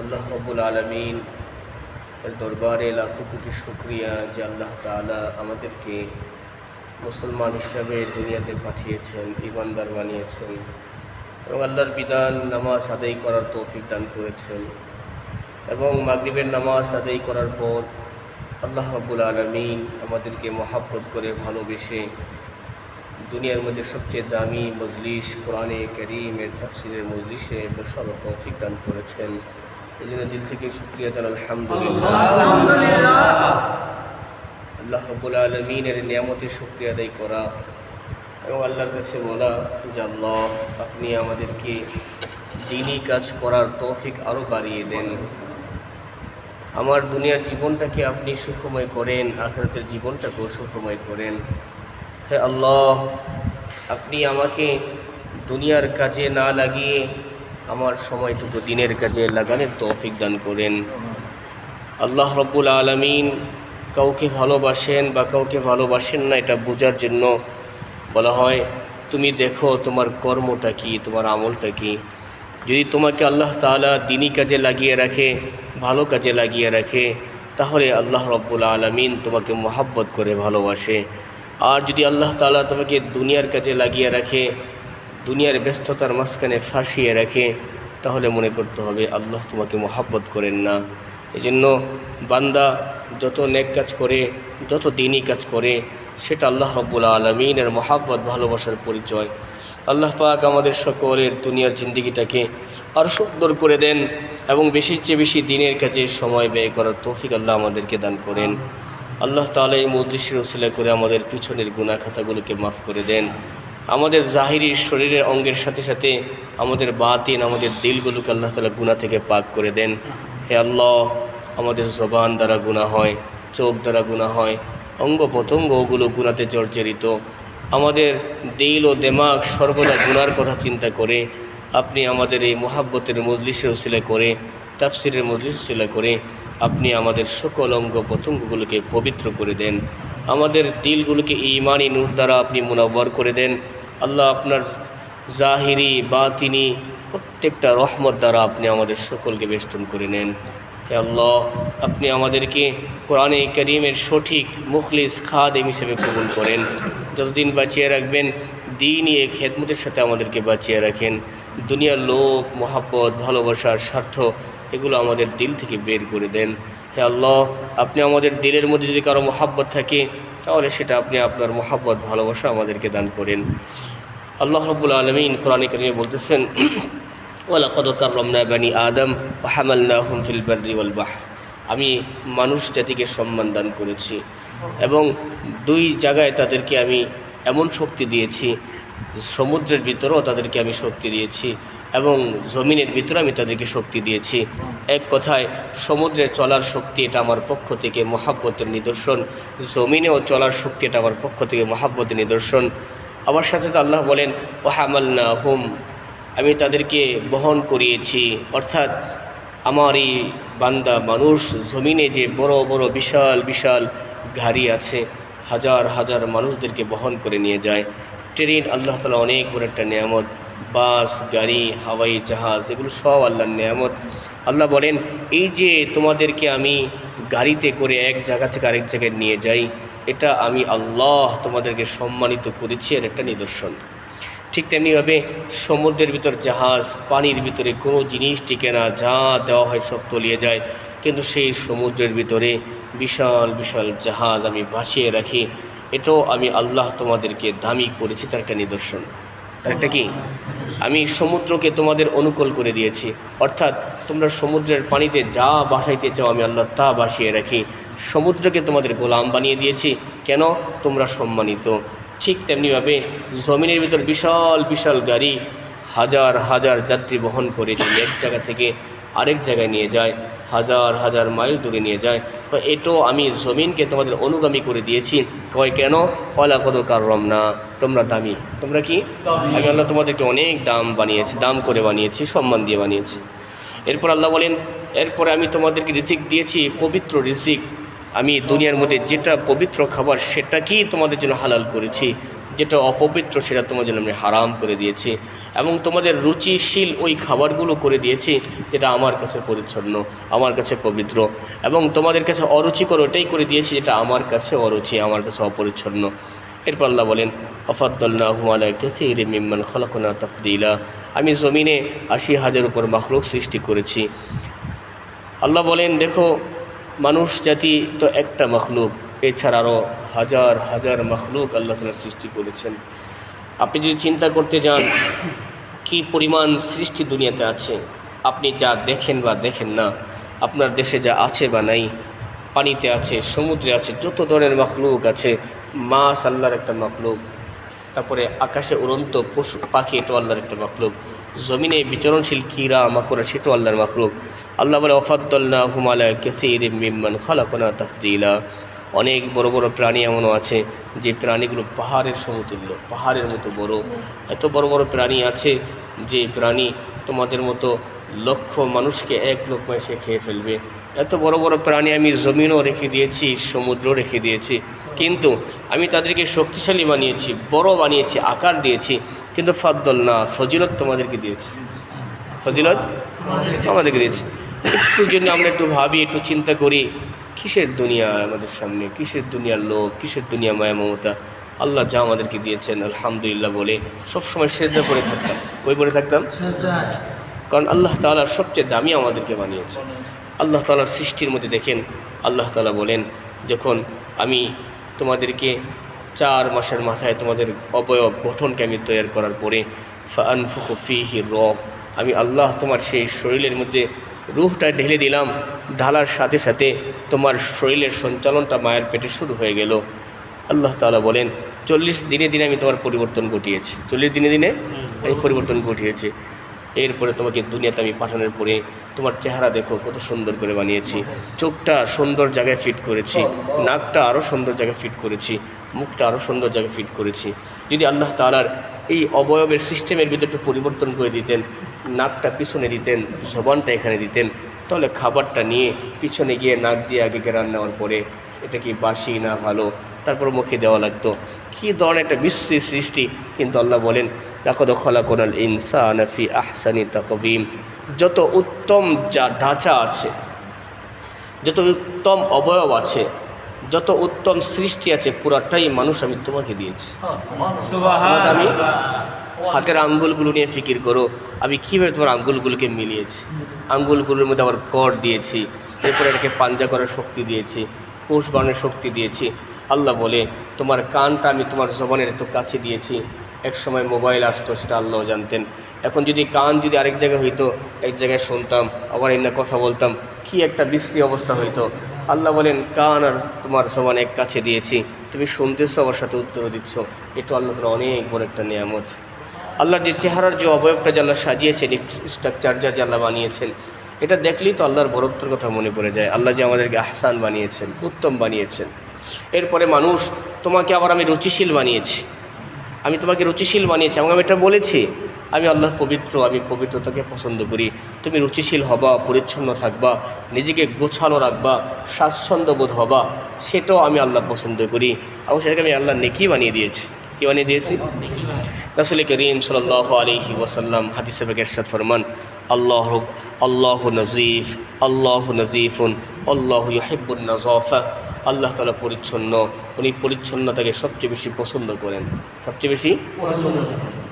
আল্লাহ রাব্বুল আলামিন এর দরবারে লাখো কোটি শুকরিয়া যে আল্লাহ তাআলা আমাদেরকে মুসলমান হিসাবে দুনিয়াতে পাঠিয়েছেন, ঈমানদার বানিয়েছেন এবং আল্লাহর বিধান নামাজ আদায় করার তৌফিক দান করেছেন। এবং মাগরিবের নামাজ আদায় করার পর আল্লাহ রাব্বুল আলামিন আমাদেরকে মহাব্বত করে ভালোবেসে দুনিয়ার মধ্যে সবচেয়ে দামি মজলিস কোরআনে কারীমের তাফসীরের মজলিসে বসার তৌফিক দান করেছেন। এই জন্য দিল থেকে শুকরিয়া জানাই আলহামদুলিল্লাহ। আল্লাহ রাব্বুল আলামিনের নিয়ামতের শুকরিয়া আদায় করা এবং আল্লাহর কাছে বলা যে আল্লাহ আপনি আমাদেরকে দ্বীনি কাজ করার তৌফিক আরও বাড়িয়ে দেন। আমার দুনিয়ার জীবনটাকে আপনি সুখময় করেন, আখিরাতের জীবনটাকেও সুখময় করেন। হে আল্লাহ, আপনি আমাকে দুনিয়ার কাজে না লাগিয়ে আমার সময়টুকু দিনের কাজে লাগানোর তৌফিক দান করেন। আল্লাহ রাব্বুল আলামিন কাউকে ভালোবাসেন বা কাউকে ভালোবাসেন না এটা বোঝার জন্য বলা হয় তুমি দেখো তোমার কর্মটা কি, তোমার আমলটা কি। যদি তোমাকে আল্লাহ তাআলা দ্বীনি কাজে লাগিয়ে রাখে, ভালো কাজে লাগিয়ে রাখে, তাহলে আল্লাহ রাব্বুল আলামিন তোমাকে মহাব্বত করে ভালোবাসে। আর যদি আল্লাহ তাআলা তোমাকে দুনিয়ার কাজে লাগিয়ে রাখে, দুনিয়ার ব্যস্ততার মাঝখানে ফাঁসিয়ে রাখে, তাহলে মনে করতে হবে আল্লাহ তোমাকে মহাব্বত করেন না। এই জন্য বান্দা যত নেক কাজ করে, যত দ্বীনি কাজ করে, সেটা আল্লাহ রাব্বুল আলামিনের মহাব্বত ভালোবাসার পরিচয়। আল্লাহ পাক আমাদের সকলের দুনিয়ার জিন্দেগিটাকে আরও সুন্দর করে দেন এবং বেশির চেয়ে বেশি দিনের কাজে সময় ব্যয় করার তৌফিক আল্লাহ আমাদেরকে দান করেন। আল্লাহ তাআলা এই মজলিসের উসিলা করে আমাদের পিছনের গুনাহ খাতাগুলোকে মাফ করে দেন। আমাদের জাহিরি শরীরের অঙ্গের সাথে সাথে আমাদের বাতিন, আমাদের দিলগুলোকে আল্লাহ তাআলা গুনাহ থেকে পাক করে দেন। হে আল্লাহ, আমাদের জবান দ্বারা গুনাহ হয়, চোখ দ্বারা গুনাহ হয়, অঙ্গ প্রত্যঙ্গ ওগুলো গুনাহতে জর্জরিত। আমাদের দিল ও দিমাগ সর্বদা গুনার কথা চিন্তা করে আপনি আমাদের এই মুহাব্বতের মজলিসের উসিলা করে, তাফসিরের মজলিস উসিলা করে আপনি আমাদের সকল অঙ্গ প্রত্যঙ্গগুলোকে পবিত্র করে দেন। আমাদের দিলগুলোকে ঈমানি নূর দ্বারা আপনি মুনাব্বর করে দেন। আল্লাহ, আপনার জাহিরি বাতিনি প্রত্যেকটা রহমত দ্বারা আপনি আমাদের সকলকে বেষ্টন করে নেন। হে আল্লাহ, আপনি আমাদেরকে কোরআনে কারীমের সঠিক মুখলিস খাদেম হিসেবে কবুল করেন। যতদিন বাঁচিয়ে রাখবেন দ্বীনি এই খেদমতের সাথে আমাদেরকে বাঁচিয়ে রাখেন। দুনিয়ার লোভ, মহাব্বত, ভালোবাসার স্বার্থ এগুলো আমাদের দিল থেকে বের করে দেন। হে আল্লাহ, আপনি আমাদের দিলের মধ্যে যদি কারো মহাব্বত থাকে তাহলে সেটা আপনি আপনার মহাব্বত ভালোবাসা আমাদেরকে দান করেন। আল্লাহ রাব্বুল আলামিন কোরআনে কারীমে বলতেছেন ওয়ালাকাদ কাররামনা বানি আদম ওয়া হামালনাহুম ফিল বাররি ওয়াল বাহর। আমি মানুষ জাতিকে সম্মান দান করেছি এবং দুই জায়গায় তাদেরকে আমি এমন শক্তি দিয়েছি, সমুদ্রের ভিতরেও তাদেরকে আমি শক্তি দিয়েছি এবং জমিনের ভিতরে আমি তাদেরকে শক্তি দিয়েছি। এক কথায় সমুদ্রে চলার শক্তি এটা আমার পক্ষ থেকে মহাব্বতের নিদর্শন, জমিনেও চলার শক্তি এটা আমার পক্ষ থেকে মহাব্বতের নিদর্শন। আমার সাথে তো আল্লাহ বলেন ওয়া হামালনাহুম, আমি তাদেরকে বহন করিয়েছি। অর্থাৎ আমার এই বান্দা মানুষ জমিনে যে বড় বড় বিশাল বিশাল গাড়ি আছে, হাজার হাজার মানুষদেরকে বহন করে নিয়ে যায়। ট্রেন আল্লাহ তাআলা অনেক বড় একটা নেয়ামত, বাস, গাড়ি, হাওয়াই জাহাজ এগুলো সব আল্লাহর নেয়ামত। আল্লাহ বলেন এই যে তোমাদেরকে আমি গাড়িতে করে এক জায়গা থেকে আরেক জায়গায় নিয়ে যাই, এটা আমি আল্লাহ তোমাদেরকে সম্মানিত করেছি এর একটা নিদর্শন। ঠিক তেমনিভাবে সমুদ্রের ভিতর জাহাজ, পানির ভিতরে কোনো জিনিস টিকে না, যা দেওয়া হয় সব তলিয়ে যায়, কিন্তু সেই সমুদ্রের ভিতরে বিশাল বিশাল জাহাজ আমি ভাসিয়ে রাখি, এটাও আমি আল্লাহ তোমাদেরকে দামি করেছি তার একটা নিদর্শন। তার একটা কি? আমি সমুদ্রকে তোমাদের অনুকূল করে দিয়েছি, অর্থাৎ তোমরা সমুদ্রের পানিতে যা ভাসাইতে চাও আমি আল্লাহ তা ভাসিয়ে রাখি। সমুদ্রকে তোমাদের গোলাম বানিয়ে দিয়েছি, কেন? তোমরা সম্মানিত। ঠিক তেমনিভাবে জমিনের ভিতর বিশাল বিশাল গাড়ি হাজার হাজার যাত্রী বহন করে যদি এক জায়গা থেকে আরেক জায়গায় নিয়ে যায়, হাজার হাজার মাইল দূরে নিয়ে যায়, তো এটাও আমি জমিনকে তোমাদের অনুগামী করে দিয়েছি। কয় কেন? ওয়ালাকাদ কাররামনা, তোমরা দামি, তোমরা কি? আমি আল্লাহ তোমাদেরকে অনেক দাম বানিয়েছি, দাম করে বানিয়েছি, সম্মান দিয়ে বানিয়েছি। এরপর আল্লাহ বলেন এরপরে আমি তোমাদেরকে রিজিক দিয়েছি, পবিত্র রিজিক। আমি দুনিয়ার মধ্যে যেটা পবিত্র খাবার সেটাকেই তোমাদের জন্য হালাল করেছি, যেটা অপবিত্র সেটা তোমার জন্য আমি হারাম করে দিয়েছি। এবং তোমাদের রুচিশীল ওই খাবারগুলো করে দিয়েছি যেটা আমার কাছে পরিচ্ছন্ন, আমার কাছে পবিত্র, এবং তোমাদের কাছে অরুচিকর ওটাই করে দিয়েছি যেটা আমার কাছে অরুচি, আমার কাছে অপরিচ্ছন্ন। এরপর আল্লাহ বলেন আফাদ্দাল্লাহু আলা কাসীরিম মিম্মান খালাকনা তাফদীলা, আমি জমিনে ৮০,০০০ উপর মাখলুক সৃষ্টি করেছি। আল্লাহ বলেন দেখো মানুষ জাতি তো একটা মখলুক, এছাড়া আরও হাজার হাজার মখলুক আল্লাহ তাআলা সৃষ্টি করেছেন। আপনি যদি চিন্তা করতে যান কি পরিমাণ সৃষ্টি দুনিয়াতে আছে, আপনি যা দেখেন বা দেখেন না, আপনার দেশে যা আছে বা নাই, পানিতে আছে, সমুদ্রে আছে, যত ধরনের মখলুক আছে, মাছ আল্লাহর একটা মখলুক, তারপরে আকাশে উড়ন্ত পশু পাখি এটাও আল্লাহর একটা মখলুক, জমিনে বিচরণশীল কীড়া মাকড় সেটাও আল্লাহর মখলুক। আল্লাহ বলে ওয়াফাদ্দালনাহুম আলা কাসীরিম মিম্মান খালাকনা তাফদীলা, অনেক বড় বড় প্রাণী এমনও আছে যে প্রাণীগুলো পাহাড়ের সমতুল্য, পাহাড়ের মতো বড়। এত বড় বড় প্রাণী আছে যে প্রাণী তোমাদের মতো লক্ষ মানুষকে এক লোকমায় সে খেয়ে ফেলবে। এত বড় বড় প্রাণী আমি জমিনও রেখে দিয়েছি, সমুদ্র রেখে দিয়েছি, কিন্তু আমি তাদেরকে শক্তিশালী বানিয়েছি, বড় বানিয়েছি, আকার দিয়েছি, কিন্তু ফাদ্দল না, ফজিলত তোমাদেরকে দিয়েছি, ফজিলত আমাদেরকে দিয়েছি। একটু জন্য আমরা একটু ভাবি, একটু চিন্তা করি, কিসের দুনিয়া আমাদের সামনে, কিসের দুনিয়ার লোভ, কিসের দুনিয়া মায়া মমতা। আল্লাহ যা আমাদেরকে দিয়েছেন আলহামদুলিল্লাহ বলে সবসময় সেজদা করে থাকতাম। কই পড়ে থাকতাম? কারণ আল্লাহ তাআলা সবচেয়ে দামি আমাদেরকে বানিয়েছে। আল্লাহ তাআলার সৃষ্টির মধ্যে দেখেন আল্লাহ তাআলা বলেন যখন আমি তোমাদেরকে 4 মাসের মাথায় তোমাদের অবয়ব গঠনকে আমি তৈরি করার পরে ফাআনফুখু ফীহি রূহ, আমি আল্লাহ তোমার সেই শরীরের মধ্যে রূহটা ঢেলে দিলাম, ঢালার সাথে সাথে তোমার শরীরের সঞ্চালনটা মায়ের পেটে শুরু হয়ে গেল। আল্লাহ তাআলা বলেন 40 দিনে দিনে আমি তোমার পরিবর্তন ঘটিয়েছি, 40 দিনে দিনে আমি পরিবর্তন ঘটিয়েছি। এরপরে তোমাকে দুনিয়াতে আমি পাঠানোর পরে তোমার চেহারা দেখো কত সুন্দর করে বানিয়েছি, চোখটা সুন্দর জায়গায় ফিট করেছি, নাকটা আরও সুন্দর জায়গায় ফিট করেছি, মুখটা আরও সুন্দর জায়গায় ফিট করেছি। যদি আল্লাহ তাআলার এই অবয়বের সিস্টেমের ভিতরে একটু পরিবর্তন করে দিতেন, নাকটা পিছনে দিতেন, জবানটা এখানে দিতেন, তাহলে খাবারটা নিয়ে পিছনে গিয়ে নাক দিয়ে আগে রান্না নেওয়ার পরে এটা কি বাসি না ভালো তারপর মুখে দেওয়া লাগতো। কী ধরনের একটা বিশ্রী সৃষ্টি, কিন্তু আল্লাহ বলেন লাকাদ খালাকনাল ইনসানা ফি আহসানি তাকওয়িম, যত উত্তম যা ঢাঁচা আছে, যত উত্তম অবয়ব আছে, যত উত্তম সৃষ্টি আছে, পুরাটাই মানুষ আমি তোমাকে দিয়েছি। আমি হাতের আঙ্গুলগুলো নিয়ে ফিকির করো, আমি কীভাবে তোমার আঙ্গুলগুলোকে মিলিয়েছি, আঙ্গুলগুলোর মধ্যে আবার কর দিয়েছি, এরপরে এটাকে পাঞ্জা করার শক্তি দিয়েছি, কোষ বানানোর শক্তি দিয়েছি। আল্লাহ বলে তোমার কানটা আমি তোমার জবানের এত কাছে দিয়েছি। এক সময় মোবাইল আসতো, সেটা আল্লাহ জানতেন। এখন যদি কান যদি আরেক জায়গায় হইতো, এক জায়গায় শুনতাম, আবার এমনি কথা বলতাম, কি একটা বিশ্রী অবস্থা হইতো। আল্লাহ বলেন কান আর তোমার জবান এক কাছে দিয়েছি, তুমি শুনতেছো আমার সাথে উত্তর দিচ্ছ, এটা আল্লাহ তাআলা অনেক বড় একটা নিয়ামত। আল্লাহর যে চেহারার যে অবয়বটা যে আল্লাহ সাজিয়েছেন, স্ট্রাকচার যে আল্লাহ বানিয়েছেন, এটা দেখলেই তো আল্লাহর বড়ত্বের কথা মনে পড়ে যায়। আল্লাহ যে আমাদেরকে আহসান বানিয়েছেন, উত্তম বানিয়েছেন। এরপরে মানুষ তোমাকে আবার আমি রুচিশীল বানিয়েছি, আমি তোমাকে রুচিশীল বানিয়েছি এবং আমি এটা বলেছি আমি আল্লাহ পবিত্র, আমি পবিত্রতাকে পছন্দ করি। তুমি রুচিশীল হবা, পরিচ্ছন্ন থাকবা, নিজেকে গোছানো রাখবা, স্বাচ্ছন্দ্য বোধ হবা, সেটাও আমি আল্লাহ পছন্দ করি এবং সেটাকে আমি আল্লাহ নেকি বানিয়ে দিয়েছি। কি বানিয়ে দিয়েছি? রাসূল করিম সাল্লাল্লাহু আলাইহি ওয়াসাল্লাম হাদিসে পাকে ইরশাদ ফরমান আল্লাহু নজিফ, আল্লাহু নজিফুন, আল্লাহু ইউহিব্বুন নাযাফা, আল্লাহ তাআলা পরিচ্ছন্ন, উনি পরিচ্ছন্নতাকে সবচেয়ে বেশি পছন্দ করেন, সবচেয়ে বেশি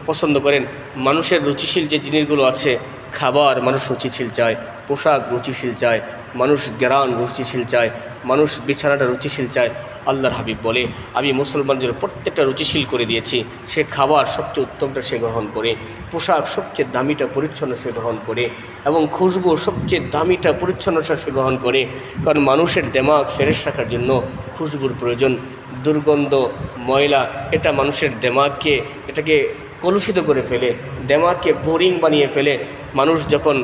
পছন্দ করেন। মানুষের রুচিশীল যে জিনিসগুলো আছে, খাবার মানুষ রুচিশীল চায়, পোশাক রুচিশীল চায়, মানুষ জ্ঞান রুচিশীল চায়, মানুষ বিছানাটা রুচিশীল চায়। আল্লাহর হাবিব বলে আমি মুসলমানদের প্রত্যেকটা রুচিশীল করে দিয়েছি। সে খাবার সবচেয়ে উত্তমটা সে গ্রহণ করে, পোশাক সবচেয়ে দামিটা পরিচ্ছন্ন সে গ্রহণ করে, এবং খুশবু সবচেয়ে দামিটা পরিচ্ছন্নতা সে গ্রহণ করে। কারণ মানুষের দেমাগ ফ্রেশ রাখার জন্য খুশবুর প্রয়োজন। দুর্গন্ধ, ময়লা এটা মানুষের দেমাগকে এটাকে কলুষিত করে ফেলে, দেমাগকে বোরিং বানিয়ে ফেলে। মানুষ যখন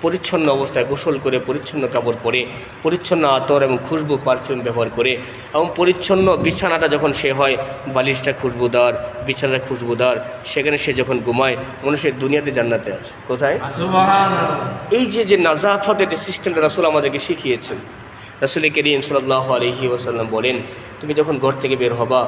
পরিচ্ছন্ন অবস্থায় গোসল করে, পরিচ্ছন্ন কাপড় পরে, পরিচ্ছন্ন আতর এবং খুশবু পারফিউম ব্যবহার করে, এবং পরিচ্ছন্ন বিছানাটা যখন সে হয়, বালিশটা খুশবুদার, বিছানাটা খুশবুদার, সেখানে সে যখন ঘুমায় মানুষের দুনিয়াতে জান্নাতে আছে। কোথায়? এই যে নাজাফতের যে সিস্টেমটা রাসূল আমাদেরকে শিখিয়েছেন, রাসূল করিম সাল্লাল্লাহু আলাইহি ওয়াসাল্লাম বলেন, তুমি যখন ঘর থেকে বের হবা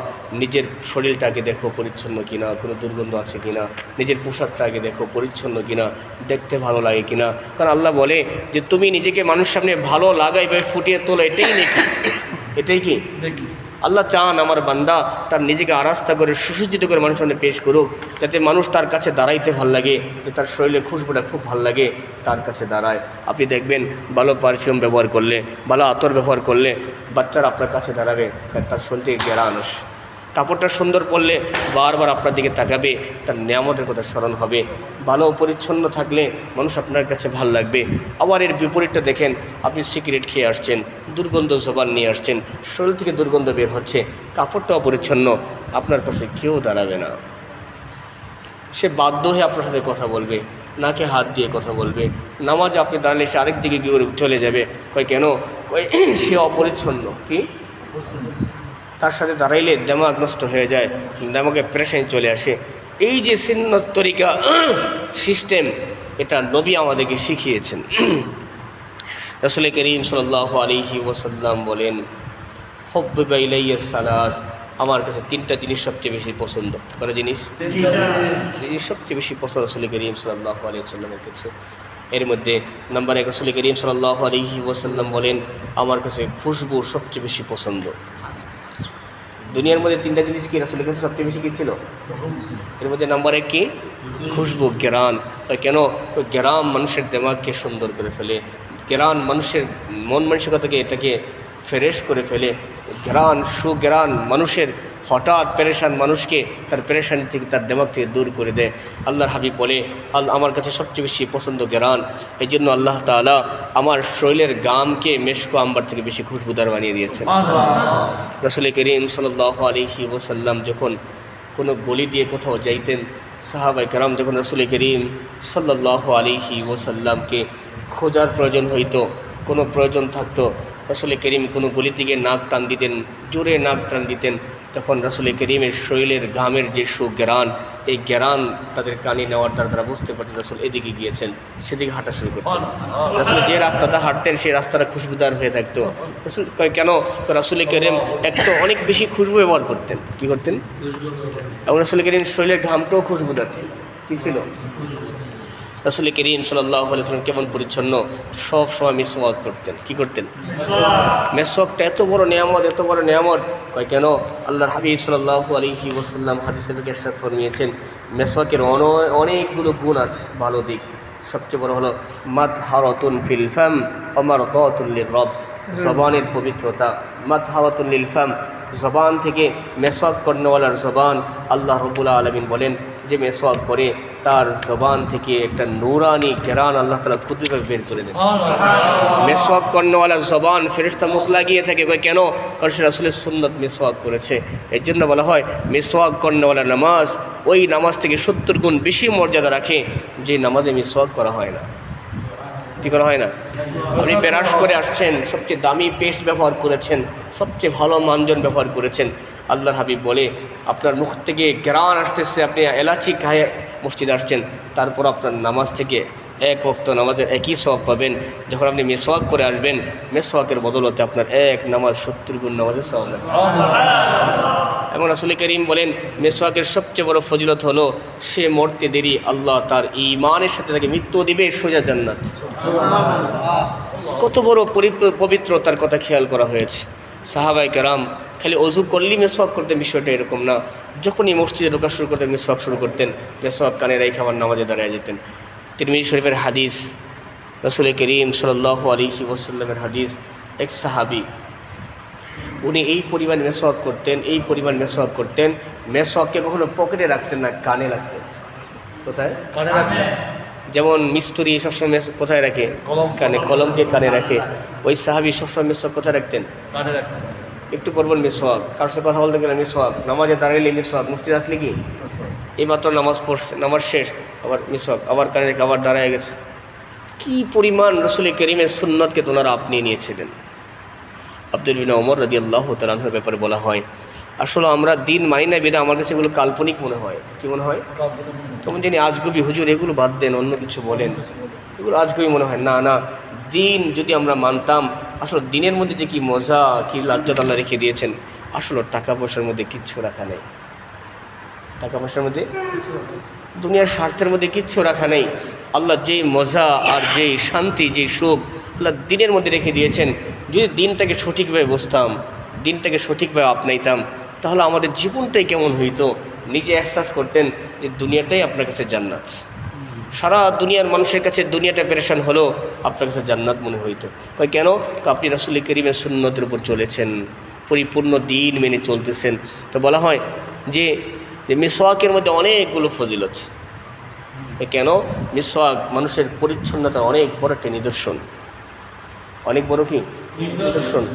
নিজের শরীরটাকে দেখো পরিচ্ছন্ন কিনা, কোনো দুর্গন্ধ আছে কিনা, নিজের পোশাকটাকে দেখো পরিচ্ছন্ন কিনা, দেখতে ভালো লাগে কিনা। কারণ আল্লাহ বলে যে তুমি নিজেকে মানুষের সামনে ভালো লাগাই বা ফুটিয়ে তোলো, এটাই নাকি, এটাই কি আল্লাহ চান আমার বান্দা তার নিজেকে আরাস্তা করে সুসজ্জিত করে মানুষের সামনে পেশ করুক, যাতে মানুষ তার কাছে দাঁড়াইতে ভাল লাগে, যে তার শরীরে খুশবুটা খুব ভাল লাগে, তার কাছে দাঁড়ায়। আপনি দেখবেন ভালো পারফিউম ব্যবহার করলে, ভালো আতর ব্যবহার করলে বাচ্চারা আপনার কাছে দাঁড়াবে, তার শরীর থেকে ঘেরান আসে। কাপড়টা সুন্দর পরলে বারবার আপনার দিকে তাকাবে, তার নিয়ামতের কথা স্মরণ হবে। ভালো পরিচ্ছন্ন থাকলে মানুষ আপনার কাছে ভাল লাগবে। আবার এর বিপরীতটা দেখেন, আপনি সিগারেট খেয়ে আসছেন, দুর্গন্ধ জবান নিয়ে আসছেন, শরীর থেকে দুর্গন্ধ বের হচ্ছে, কাপড়টা অপরিচ্ছন্ন, আপনার পাশে কেউ দাঁড়াবে না। সে বাধ্য হয়ে আপনার সাথে কথা বলবে, নাকে হাত দিয়ে কথা বলবে। নামাজে আপনি দাঁড়ালে সে আরেক দিকে গিয়ে চলে যাবে, কয় কেন, কয় সে অপরিচ্ছন্ন। কি তার সাথে দাঁড়াইলে দেমাগ নষ্ট হয়ে যায়, দেমাগে প্রেশান চলে আসে। এই যে সুন্নত তরিকা সিস্টেম, এটা নবী আমাদেরকে শিখিয়েছেন। রাসূল করিম সাল্লাল্লাহু আলাইহি ওয়াসাল্লাম বলেন, হুব্বিবা ইলাইয়া সালাস, আমার কাছে তিনটা জিনিস সবচেয়ে বেশি পছন্দ। কত জিনিস? জিনিস সবচেয়ে বেশি পছন্দ রাসূল করিম সাল্লাল্লাহু আলাইহি ওয়াসাল্লামের কাছে। এর মধ্যে নাম্বার 1 রাসূল করিম সাল্লাল্লাহু আলাইহি ওয়াসাল্লাম বলেন, আমার কাছে খুশবু সবচেয়ে বেশি পছন্দ। দুনিয়ার মধ্যে তিনটা জিনিস কি রাসূলের কাছে সবচেয়ে বেশি কী ছিল? এর মধ্যে নাম্বার 1 কি? খুশবু, ঘেরান। কেন? ঘেরান মানুষের দেমাগকে সুন্দর করে ফেলে, ঘেরান মানুষের মন মানসিকতাকে এটাকে ফ্রেশ করে ফেলে। ঘেরান, সুঘেরান মানুষের হঠাৎ পেরেশান মানুষকে তার পেরেশানি থেকে, তার দেমাগ থেকে দূর করে দেয়। আল্লাহর হাবিব বলে, আমার কাছে সবচেয়ে বেশি পছন্দ ঘেরান। এই জন্য আল্লাহ তাআলা আমার শরীরের গামকে মেশকো আম্বার থেকে বেশি খুশবুদার বানিয়ে দিয়েছেন। রাসূল করিম সাল্লাল্লাহু আলাইহি ওয়াসাল্লাম যখন কোনো গলি দিয়ে কোথাও যাইতেন, সাহাবায়ে কেরাম যখন রাসূল করিম সাল্লাল্লাহু আলাইহি ওয়াসাল্লামকে খোঁজার প্রয়োজন হইতো, কোনো প্রয়োজন থাকতো, রাসূল করিম কোনো গলি থেকে নাক টান দিতেন, জোরে নাক টান দিতেন, তখন রাসূল করিমের শরীরের ঘামের যে সুঘ্রাণ, এই ঘ্রাণ তাদের কানে নেওয়ার দ্বারা তারা বুঝতে পারতেন রাসূল এদিকে গিয়েছেন, সেদিকে হাঁটা শুরু করতেন। রাসূল যে রাস্তাটা হাঁটতেন সেই রাস্তাটা খুশবুদার হয়ে থাকতো। রাসূল কেন? রাসূল করিম একটু অনেক বেশি খুশবু ব্যবহার করতেন। কী করতেন? এবং রাসূল করিম শরীরের ঘামটাও খুশবুদার ছিল। কী ছিল? রাসূল করিম সাল্লাল্লাহু আলাইহি ওয়াসাল্লাম কেমন পরিচ্ছন্ন, সব সময় মিসওয়াক করতেন। কি করতেন? মিসওয়াকটা এত বড় নিয়ামত, এত বড় নিয়ামত। কয় কেন? আল্লাহর হাবিব সাল্লাল্লাহু আলাইহি ওয়াসাল্লাম হাদিসে ইরশাদ ফরমিয়েছেন, মিসওয়াকের অনেকগুলো গুণ আছে, ভালো দিক। সবচেয়ে বড় হলো মাতহারাতুন ফিল ফাম ওয়া মারদাতুন লির-রব, জবানের পবিত্রতা। মাতহারাতুন লিল ফাম, জবান থেকে মিসওয়াক করনেওয়ালার জবান, আল্লাহ রাব্বুল আলামিন বলেন যে মিসওয়াক করে তার জবান থেকে একটা নূরানি ঘেরান আল্লাহ তাআলা কুদরতভাবে বের করে দেন। মিসওয়াক করনেওয়ালার জবান ফেরেশতা মুখ লাগিয়ে থাকে। কেন? কারণ সে রাসূলের সুন্নাত মিসওয়াক করেছে। এর জন্য বলা হয় মিসওয়াক করনেওয়ালা নামাজ ওই নামাজ থেকে 70 গুণ বেশি মর্যাদা রাখে যে নামাজে মিসওয়াক করা হয় না। কি করা হয় না? আপনি ব্রাশ করে আসছেন, সবচেয়ে দামি পেস্ট ব্যবহার করেছেন, সবচেয়ে ভালো মানজন ব্যবহার করেছেন, আল্লাহর হাবিব বলে আপনার মুখ থেকে ঘ্রাণ আসতেছে, আপনি এলাচি খায়ে মসজিদে আসছেন, তারপর আপনার নামাজ থেকে এক ওয়াক্ত নামাজের একই সওয়াব পাবেন। যখন আপনি মিসওয়াক করে আসবেন, মিসওয়াকের বদলতে আপনার এক নামাজ 70 গুণ নামাজের সওয়াব হবে। এবং রাসূল করিম বলেন মিসওয়াকের সবচেয়ে বড় ফজিলত হলো সে মরতে দেরি আল্লাহ তার ঈমানের সাথে তাকে মৃত্যু দিবে সোজা জান্নাত। কত বড় পবিত্রতার কথা খেয়াল করা হয়েছে। সাহাবায়ে কেরাম খালি অজু করলেই মিসওয়াক করতেন, বিষয়টা এরকম না। যখনই মসজিদে ঢোকা শুরু করতেন মিসওয়াক শুরু করতেন, মিসওয়াক কানে রেখে আমার নামাজে দাঁড়িয়ে যেতেন। তিরমিজি শরীফের হাদিস, রাসূল করিম সাল্লাল্লাহু আলাইহি ওয়াসাল্লামের হাদিস, এক সাহাবী উনি এই পরিমাণ মিসওয়াক করতেন, এই পরিমাণ মিসওয়াক করতেন, মিসওয়াককে কখনো পকেটে রাখতেন না, কানে রাখতেন। কোথায়? কানে রাখতেন। যেমন মিস্ত্রি সবসময় কোথায় রাখে? কানে। কলমকে কানে রাখে। ওই সাহাবী সবসময় মিসওয়াক কোথায় রাখতেন? কানে রাখতেন। একটু পরপর মিসওয়াক, কারোর সাথে কথা বলতে গেলে মিসওয়াক, নামাজে দাঁড়াইলে মিসওয়াক, মসজিদে আসলে কি এইমাত্র নামাজ পড়ছে, নামাজ শেষ, আবার মিসওয়াক, আবার কানে রেখে আবার দাঁড়ায় গেছে। কী পরিমাণ রাসূল করিমের সুন্নতকে তোনারা আপনিয়ে নিয়েছিলেন। আব্দুল বিন ওমর রাদিয়াল্লাহু তাআলা আনহুর ব্যাপারে বলা হয়, আসলে আমরা দিন মানি না বেদা আমার কাছে এগুলো কাল্পনিক মনে হয়। কি মনে হয়? তখন জানি আজগুবি, হুজুর এগুলো বাদ দেন, অন্য কিছু বলেন, এগুলো আজগুবি মনে হয়। না না, দিন যদি আমরা মানতাম, আসলে দিনের মধ্যে যে কি মজা, কি লাজ্জাত আল্লাহ রেখে দিয়েছেন, আসলে টাকা পয়সার মধ্যে কিচ্ছু রাখা নেই। টাকা পয়সার মধ্যে, দুনিয়ার স্বার্থের মধ্যে কিচ্ছু রাখা নেই। আল্লাহ যেই মজা আর যেই শান্তি, যেই সুখ আল্লাহ দিনের মধ্যে রেখে দিয়েছেন, যদি দিনটাকে সঠিকভাবে বুঝতাম, দিনটাকে সঠিকভাবে আপনাইতাম, তাহলে আমাদের জীবনটাই কেমন হইতো। নিজে এহসাস করতেন যে দুনিয়াটাই আপনার কাছে জান্নাত। সারা দুনিয়ার মানুষের কাছে দুনিয়াটা পেরেশান হলো, আপনার কাছে জান্নাত মনে হইতো। কেন? আপনি রাসূল করিমের সুন্নতের উপর চলেছেন, পরিপূর্ণ দিন মেনে চলতেছেন। তো বলা হয় যে মিসওয়াকের মধ্যে অনেকগুলো ফজিলত। কেন? মিসওয়াক মানুষের পরিচ্ছন্নতার অনেক বড় একটা নিদর্শন, অনেক বড় কি নিদর্শন।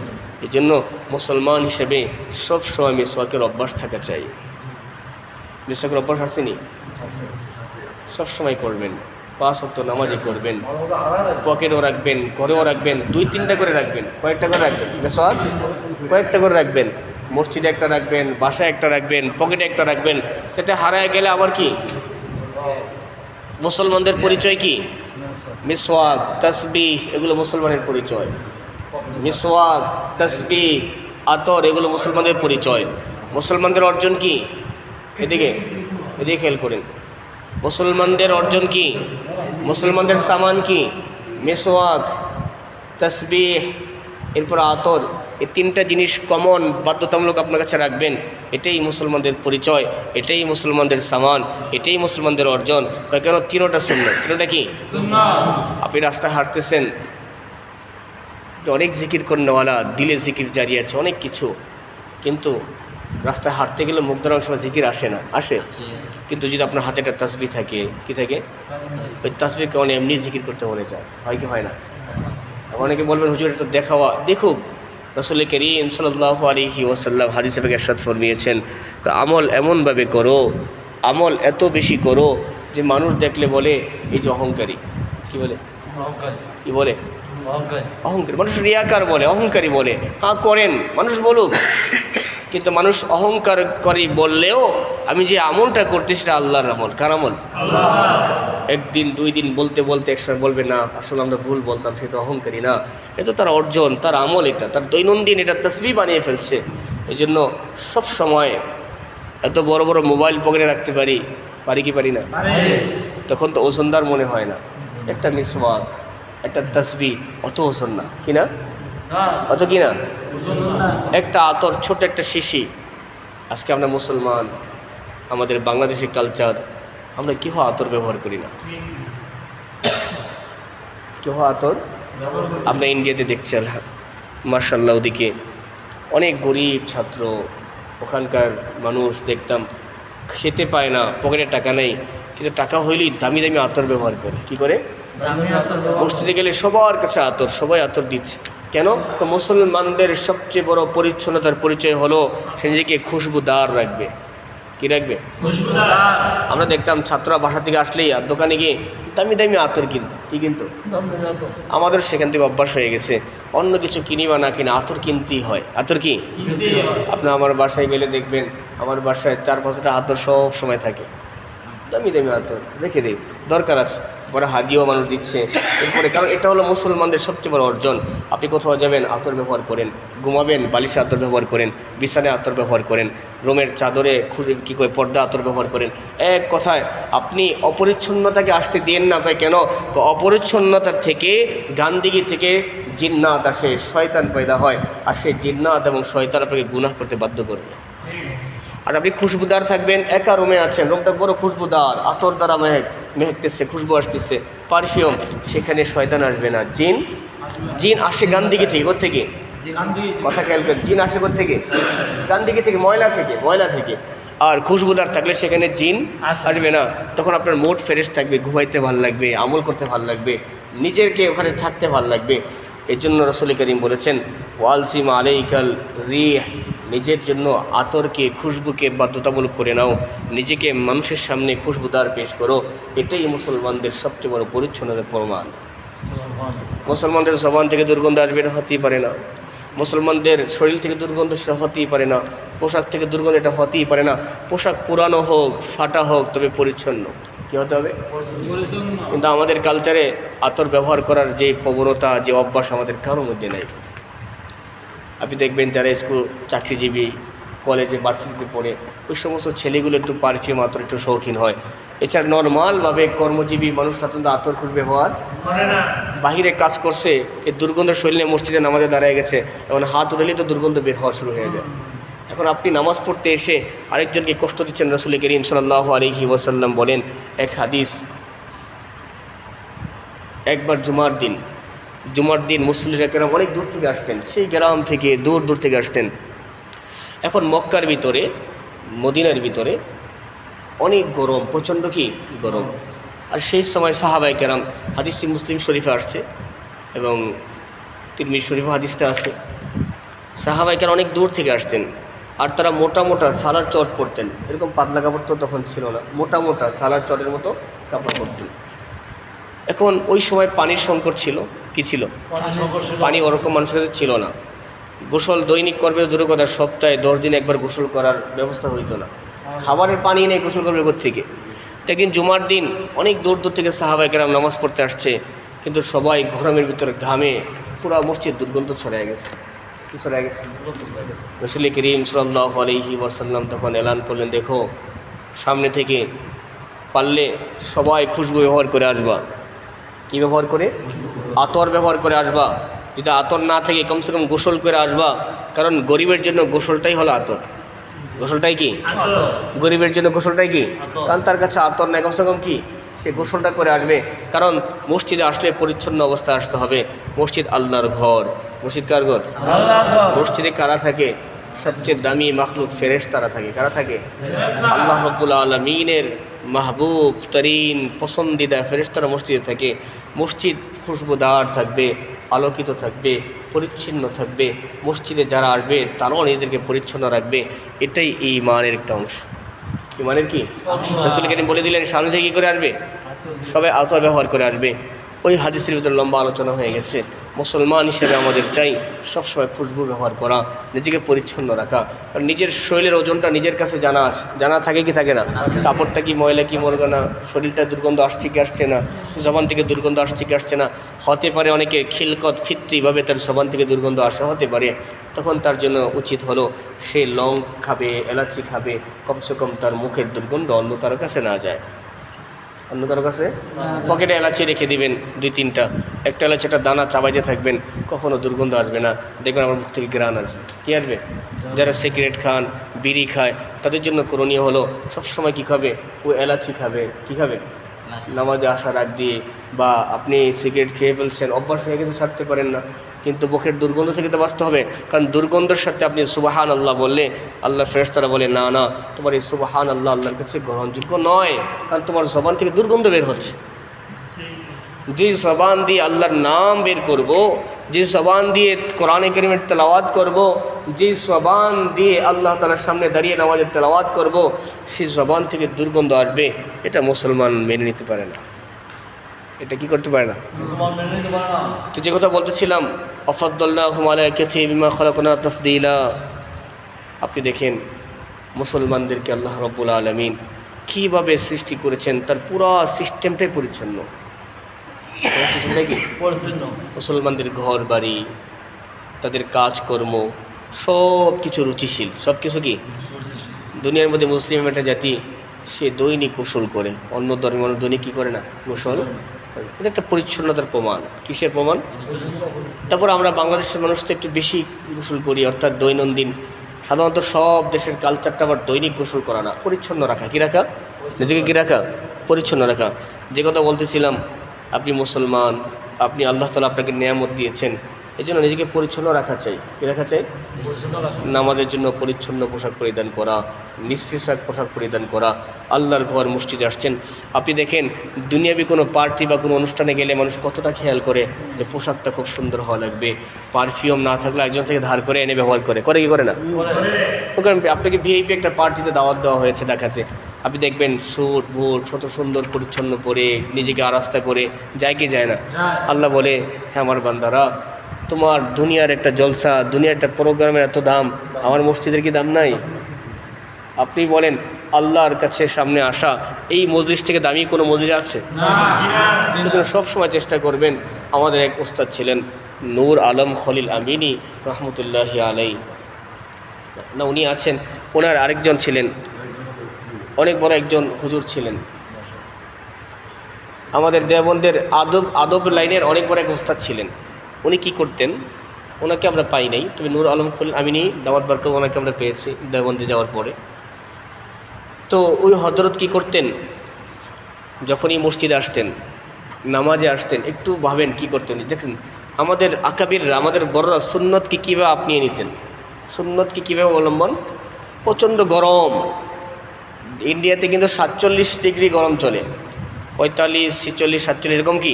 এই জন্য মুসলমান হিসেবে সবসময় মিসওয়াকের অভ্যাস থাকা চাই। মিসওয়াকের অভ্যাস আসেনি, সবসময় করবেন, 5 ওয়াক্ত নামাজে করবেন, পকেটেও রাখবেন, ঘরেও রাখবেন, 2-3টা করে রাখবেন। কয়েকটা করে রাখবেন মিসওয়াক? কয়েকটা করে রাখবেন। মসজিদে একটা রাখবেন, বাসায় একটা রাখবেন, পকেটে একটা রাখবেন। এতে হারায় গেলে আবার কি? মুসলমানদের পরিচয় কি? মিসওয়াক, তাসবিহ, এগুলো মুসলমানের পরিচয়। মিসওয়াক, তাসবিহ, আতর, এগুলো মুসলমানদের পরিচয়। মুসলমানদের অর্জন কি? এদিকে খেয়াল করেন। মুসলমানদের অর্জন কি? মুসলমানদের সামান কি? মিসওয়াক, তাসবিহ, এরপর আতর। এই 3টা জিনিস কমন, বাধ্যতামূলক আপনার কাছে রাখবেন। এটাই মুসলমানদের পরিচয়, এটাই মুসলমানদের সামান, এটাই মুসলমানদের অর্জন। কেন? 3টা সুন্নাত। 3টা কি? আপনি রাস্তায় হাঁটতেছেন, অনেক জিকির করনেওয়ালা, দিলে জিকির জারি আছে, অনেক কিছু, কিন্তু রাস্তায় হাঁটতে গেলে মুখ দ্বারা সময় জিকির আসে না, আসে? কিন্তু যদি আপনার হাতে একটা তাসবিহ থাকে, কি থাকে? ওই তাসবিহকে অনেক এমনি জিকির করতে মনে চায়, হয় কি হয় না? অনেকে বলবেন হুজুর এটা তো দেখাওয়া। দেখুক, রাসূল করিম সাল্লাল্লাহু আলাইহি ওয়াসাল্লাম হাদিসে পাকে ইরশাদ ফরমিয়েছেন, আমল এমনভাবে করো, আমল এত বেশি করো যে মানুষ দেখলে বলে এই যে অহংকারী। কি বলে? কি বলে? অহংকারী। মানুষ রিয়াকার বলে, অহংকারী বলে। হ্যাঁ করেন, মানুষ বলুক, কিন্তু মানুষ অহংকার করে বললেও আমি যে আমলটা করতে সেটা আল্লাহর আমল। কার আমল? আল্লাহ। 1 দিন 2 দিন বলতে বলতে একসময় বলবে না আসলে আমরা ভুল বলতাম, সে তো অহংকারী না, এ তো তার অর্জন, তার আমল, এটা তার দৈনন্দিন, এটা তাসবিহ বানিয়ে ফেলছে। এই জন্য সব সময় এত বড় বড় মোবাইল পকেটে রাখতে পারি কি পারি না? তখন তো ওজনদার মনে হয় না। একটা মিসওয়াক, একটা তাসবিহ অত ওজন না, কি না? অত কি না? একটা আতর, ছোট একটা শিশি। আজকে আমরা মুসলমান, আমাদের বাংলাদেশের কালচার, আমরা কেহ আতর ব্যবহার করি না। কেহ আতর, আমরা ইন্ডিয়াতে দেখছি মাশাআল্লাহ, ওদিকে অনেক গরিব ছাত্র, ওখানকার মানুষ দেখতাম খেতে পায় না, পকেটে টাকা নেই, কিন্তু টাকা হইলেই দামি দামি আতর ব্যবহার করে। কি করে? মসজিদে গেলে সবার কাছে আতর, সবাই আতর দিচ্ছে। কেন? তো মুসলমানদের সবচেয়ে বড় পরিচ্ছন্নতার পরিচয় হলো সে নিজেকে খুশবুদার রাখবে। কি রাখবে? খুশবুদার। আমরা দেখতাম ছাত্ররা বাসা থেকে আসলেই আর দোকানে গিয়ে দামি দামি আতর কিনতো। কি কিনতো? আমাদের সেখান থেকে অভ্যাস হয়ে গেছে, অন্য কিছু কিনি বা না কিনা আতর কিনতেই হয়। আতর কি? আপনার আমার বাসায় গেলে দেখবেন আমার বাসায় 4-5টা আতর সব সময় থাকে, দামি দামি আতর রেখে দেয়, দরকার আছে, বড় হাদিয়াও মানুষ দিচ্ছে এরপরে। কারণ এটা হলো মুসলমানদের সবচেয়ে বড় অর্জন। আপনি কোথাও যাবেন আতর ব্যবহার করেন, ঘুমাবেন বালিশে আতর ব্যবহার করেন, বিছানায় আতর ব্যবহার করেন, রুমের চাদরে কী করে পর্দা আতর ব্যবহার করেন। এক কথায় আপনি অপরিচ্ছন্নতাকে আসতে দিয়েন না। তাই কেন? তো অপরিচ্ছন্নতার থেকে, গান্দিগি থেকে জিন্নাত আসে, শয়তান পয়দা হয়, আর সেই জিন্নাত এবং শয়তান আপনাকে গুনাহ করতে বাধ্য করবে। আর আপনি খুশবুদার থাকবেন, একা রুমে আছেন, রুমটা বড় খুশবুদার, আতর দ্বারা মেহেকতেছে, খুশবু আসতেছে, পারফিউম, সেখানে শয়তান আসবে না। জিন আসে গান্দিগি থেকে। কোত্থেকে? কথা খেয়াল করেন, জিন আসে কোত্থেকে? গান্দিগি থেকে, ময়লা থেকে। আর খুশবুদার থাকলে সেখানে জিন আসবে না। তখন আপনার মুড ফ্রেশ থাকবে, ঘুমাইতে ভালো লাগবে, আমল করতে ভালো লাগবে, নিজেকে ওখানে থাকতে ভালো লাগবে। এর জন্য রাসূল করিম বলেছেন, ওয়ালসিম আলাইকাল রিহ, নিজের জন্য আতরকে, খুশবুকে বাধ্যতামূলক করে নাও, নিজেকে মানুষের সামনে খুশবুদার পেশ করো। এটাই মুসলমানদের সবচেয়ে বড় পরিচ্ছন্নতার প্রমাণ। মুসলমানদের জবান থেকে দুর্গন্ধ আসবে, এটা হতেই পারে না। মুসলমানদের শরীর থেকে দুর্গন্ধ সেটা হতেই পারে না, পোশাক থেকে দুর্গন্ধ এটা হতেই পারে না। পোশাক পুরানো হোক, ফাটা হোক, তবে পরিচ্ছন্ন কী হতে হবে? কিন্তু আমাদের কালচারে আতর ব্যবহার করার যে প্রবণতা, যে অভ্যাস আমাদের কারোর মধ্যে নেই। আপনি দেখবেন যারা স্কুল চাকরিজীবী, কলেজে ভার্সিটিতে পড়ে, ওই সমস্ত ছেলেগুলো একটু পারফিউম আতর একটু শৌখিন হয়। এছাড়া নর্মালভাবে কর্মজীবী মানুষ সাধারণত আতর খুব ব্যবহার করে না। বাহিরে কাজ করছে, এই দুর্গন্ধ শরীরে মসজিদে নামাজে দাঁড়ায় গেছে, এখন হাত উঠালেই তো দুর্গন্ধ বের হওয়া শুরু হয়ে যায়। এখন আপনি নামাজ পড়তে এসে আরেকজনকে কষ্ট দিচ্ছেন। রাসূল করিম সাল্লাল্লাহু আলাইহি ওয়াসাল্লাম বলেন এক হাদিস, একবার জুমার দিন মুসল্লিরা কেরাম অনেক দূর থেকে আসতেন, সেই গ্রাম থেকে দূর দূর থেকে আসতেন। এখন মক্কার ভিতরে, মদিনার ভিতরে অনেক গরম, প্রচণ্ড কি গরম। আর সেই সময় সাহাবায়ে কেরাম, হাদিসটি মুসলিম শরীফে আসছে এবং তিরমিজি শরীফে হাদিসটা আছে, সাহাবায়ে কেরাম অনেক দূর থেকে আসতেন আর তারা মোটা মোটা সালার চট পরতেন। এরকম পাতলা কাপড় তো তখন ছিল না, মোটা মোটা সালার চটের মতো কাপড় পরতেন। এখন ওই সময় পানির সংকট ছিল, কি ছিল? পানি ওরকম মানুষের কাছে ছিল না। গোসল দৈনিক করবে দূরের কথা, সপ্তাহে 10 দিন একবার গোসল করার ব্যবস্থা হইতো না। খাবারের পানি নেই, গোসল করবে কোত্থেকে? একদিন জুমার দিন অনেক দূর দূর থেকে সাহাবায়ে কেরাম নামাজ পড়তে আসছে, কিন্তু সবাই গরমের ভিতরে ঘামে পুরা মসজিদ দুর্গন্ধ ছড়ায় গেছে। কি ছড়ায় গেছে? রাসূল করিম সাল্লাল্লাহু আলাইহি ওয়াসাল্লাম তখন এলান করলেন, দেখো সামনে থেকে পারলে সবাই খুশবু ব্যবহার করে আসবা। কি ব্যবহার করে? আতর ব্যবহার করে আসবা। যদি আতর না থাকে কমসে কম গোসল করে আসবা, কারণ গরিবের জন্য গোসলটাই হলো আতর। গোসলটাই কি? গরিবের জন্য গোসলটাই কি? কারণ তার কাছে আতর নাই, কমসে কম কি সে গোসলটা করে আসবে। কারণ মসজিদে আসলে পরিচ্ছন্ন অবস্থায় আসতে হবে। মসজিদ আল্লাহর ঘর। মসজিদ কার ঘর? মসজিদে কারা থাকে? সবচেয়ে দামি মাখলুক ফেরেশতারা থাকে। কারা থাকে? আল্লাহ রাব্বুল আলামিনের মাহবুব তরিন পছন্দিদা ফেরেশতারা মসজিদে থাকে। মসজিদ খুশবুদার থাকবে, আলোকিত থাকবে, পরিচ্ছন্ন থাকবে। মসজিদে যারা আসবে তারাও নিজেদেরকে পরিচ্ছন্ন রাখবে। এটাই ঈমানের একটা অংশ। ঈমানের কি? রাসূল করিম বলে দিলেন সামনে থেকে কী করে আসবে? সবাই আতর ব্যবহার করে আসবে। ওই হাদিসের ভিতরে লম্বা আলোচনা হয়ে গেছে। মুসলমান হিসেবে আমাদের চাই সবসময় খুশবু ব্যবহার করা, নিজেকে পরিচ্ছন্ন রাখা। কারণ নিজের শরীরের ওজনটা নিজের কাছে জানা আছে, জানা থাকে কি থাকে না? কাপড়টা কি ময়লা কি মরবে না, শরীরটা দুর্গন্ধ আসছে কি আসছে না, জবান থেকে দুর্গন্ধ আসছে কি আসছে না। হতে পারে অনেকে খিলকত ফিতরিভাবে তার জবান থেকে দুর্গন্ধ আসা হতে পারে, তখন তার জন্য উচিত হলো সে লং খাবে, এলাচি খাবে, কমসে কম তার মুখের দুর্গন্ধ অন্য কারো কাছে না যায়। অন্য কারো কাছে পকেটে এলাচি রেখে দিবেন 2-3টা, একটা এলাচিটা দানা চাবাইতে থাকবেন, কখনো দুর্গন্ধ আসবে না। দেখবেন আমার মুখ থেকে ঘ্রাণ আসবে। কী আসবে? যারা সিগারেট খান, বিড়ি খায়, তাদের জন্য করণীয় হলো সবসময় কী খাবে? ও এলাচি খাবে। কী খাবে? নামাজে আসার আগ দিয়ে, বা আপনি সিগারেট খেয়ে ফেলছেন, অভ্যাস হয়ে গেছে, ছাড়তে পারেন না, কিন্তু মুখের দুর্গন্ধ থেকে তো বাঁচতে হবে। কারণ দুর্গন্ধের সাথে আপনি সুবহান আল্লাহ বললে আল্লাহ ফেরেশতারা বলে না না, তোমার এই সুবহান আল্লাহ আল্লাহর কাছে গ্রহণযোগ্য নয়, কারণ তোমার জবান থেকে দুর্গন্ধ বের হচ্ছে। যে জবান দিয়ে আল্লাহর নাম বের করব, যে জবান দিয়ে কোরআনে কারীমের তেলাওয়াত করব, যে জবান দিয়ে আল্লাহ তাআলার সামনে দাঁড়িয়ে নামাজের তেলাওয়াত করব, সেই জবান থেকে দুর্গন্ধ আসবে, এটা মুসলমান মেনে নিতে পারে না। এটা কি করতে পারে না? তো যে কথা বলতেছিলাম, আফাদ্দালনাহুম আলা কাসীরিম মিম্মা খালাকনা তাফদীলা। আপনি দেখেন মুসলমানদেরকে আল্লাহ রাব্বুল আলামিন কীভাবে সৃষ্টি করেছেন, তার পুরা সিস্টেমটাই পরিচ্ছন্ন। মুসলমানদের ঘর বাড়ি, তাদের কাজকর্ম সব কিছু রুচিশীল, সব কিছু কি দুনিয়ার মধ্যে মুসলিম একটা জাতি, সে দৈনিক গোসল করে, অন্য ধর্মের মানুষ দৈনিক কী করে না? গোসল। এটা একটা পরিচ্ছন্নতার প্রমাণ। কিসের প্রমাণ? তারপর আমরা বাংলাদেশের মানুষ তো একটু বেশি গোসল করি, অর্থাৎ দৈনন্দিন। সাধারণত সব দেশের কালচারটা আবার দৈনিক গোসল করা না, পরিচ্ছন্ন রাখা। কী রাখা? নিজেকে কী রাখা? পরিচ্ছন্ন রাখা। যে কথা বলতেছিলাম, আপনি মুসলমান, আপনি আল্লাহ তাআলা আপনাকে নিয়ামত দিয়েছেন, এই জন্য নিজেকে পরিচ্ছন্ন রাখা চাই। কী রাখা চাই? নামাজের জন্য পরিচ্ছন্ন পোশাক পরিধান করা, নিষ্পোশাক পোশাক পরিধান করা। আল্লাহর ঘর মসজিদে আসছেন, আপনি দেখেন দুনিয়াবি কোনো পার্টি বা কোনো অনুষ্ঠানে গেলে মানুষ কতটা খেয়াল করে যে পোশাকটা খুব সুন্দর হওয়া লাগবে। পারফিউম না থাকলে একজন থেকে ধার করে এনে ব্যবহার করে কি করে না? আপনাকে ভিআইপি একটা পার্টিতে দাওয়াত দেওয়া হয়েছে ঢাকাতে, আপনি দেখবেন স্যুট বুট ছোট সুন্দর পরিচ্ছন্ন পরে নিজেকে আরাস্তা করে যায় কি যায় না? আল্লাহ বলে, হ্যাঁ আমার বান্দারা, তোমার দুনিয়ার একটা জলসা, দুনিয়ার একটা প্রোগ্রামের এত দাম, আমার মসজিদের কি দাম নাই? আপনি বলেন আল্লাহর কাছে সামনে আসা এই মজলিস থেকে দামি কোনো মজলিস আছে? সুতরাং সবসময় চেষ্টা করবেন। আমাদের এক ওস্তাদ ছিলেন নূর আলম খলিল আমিনী রহমতুল্লাহি আলাই, না উনি আছেন, ওনার আরেকজন ছিলেন, অনেক বড় একজন হুজুর ছিলেন আমাদের দেওবন্দের আদব লাইনের অনেক বড় এক ওস্তাদ ছিলেন। উনি কি করতেন, ওনাকে আমরা পাই নাই, তবে নূর আলম খলিল আমিনী দাওয়াত বারকাত ওনাকে আমরা পেয়েছি দেওবন্দে যাওয়ার পরে। তো ওই হযরত কি করতেন, যখনই মসজিদে আসতেন, নামাজে আসতেন, একটু ভাবেন কি করতেন। দেখেন আমাদের আকাবিররা, আমাদের বড়রা সুন্নতকে কীভাবে আপনিয়ে নিতেন, সুন্নতকে কীভাবে অবলম্বন। প্রচণ্ড গরম, ইন্ডিয়াতে কিন্তু 47 ডিগ্রি গরম চলে, 45, 46, 47 এরকম কি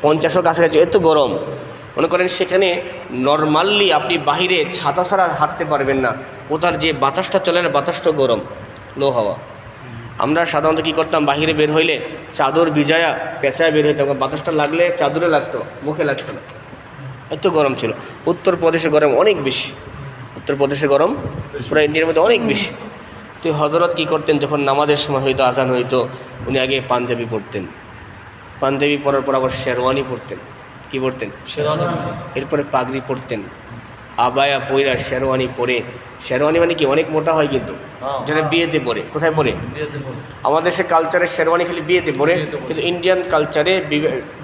50-ও কাছাকাছি, এত গরম। মনে করেন সেখানে নর্মালি আপনি বাহিরে ছাতা ছাড়া হাঁটতে পারবেন না, ওটার যে বাতাসটা চলে না, বাতাসটা গরম, লো হাওয়া। আমরা সাধারণত কী করতাম, বাহিরে বের হইলে চাদর ভিজায়া পেঁচায় বের হইতাম, বাতাসটা লাগলে চাদরে লাগতো, মুখে লাগতো না, এত গরম ছিল। উত্তরপ্রদেশে গরম অনেক বেশি, উত্তরপ্রদেশে গরম পুরো ইন্ডিয়ার মধ্যে অনেক বেশি। তো হযরত কী করতেন, যখন নামাজের সময় হইতো, আজান হইতো, উনি আগে পাঞ্জাবি পরতেন, পাঞ্জাবি পরার পর আবার শেরওয়ানি পরতেন। কী পরতেন? এরপরে পাগড়ি পরতেন, আবায়া পইরা শেরওয়ানি পরে। শেরওয়ানি মানে কি অনেক মোটা হয় কিন্তু, যেটা বিয়েতে পরে। কোথায় পরে? আমাদের দেশে কালচারে শেরওয়ানি খালি বিয়েতে পরে, কিন্তু ইন্ডিয়ান কালচারে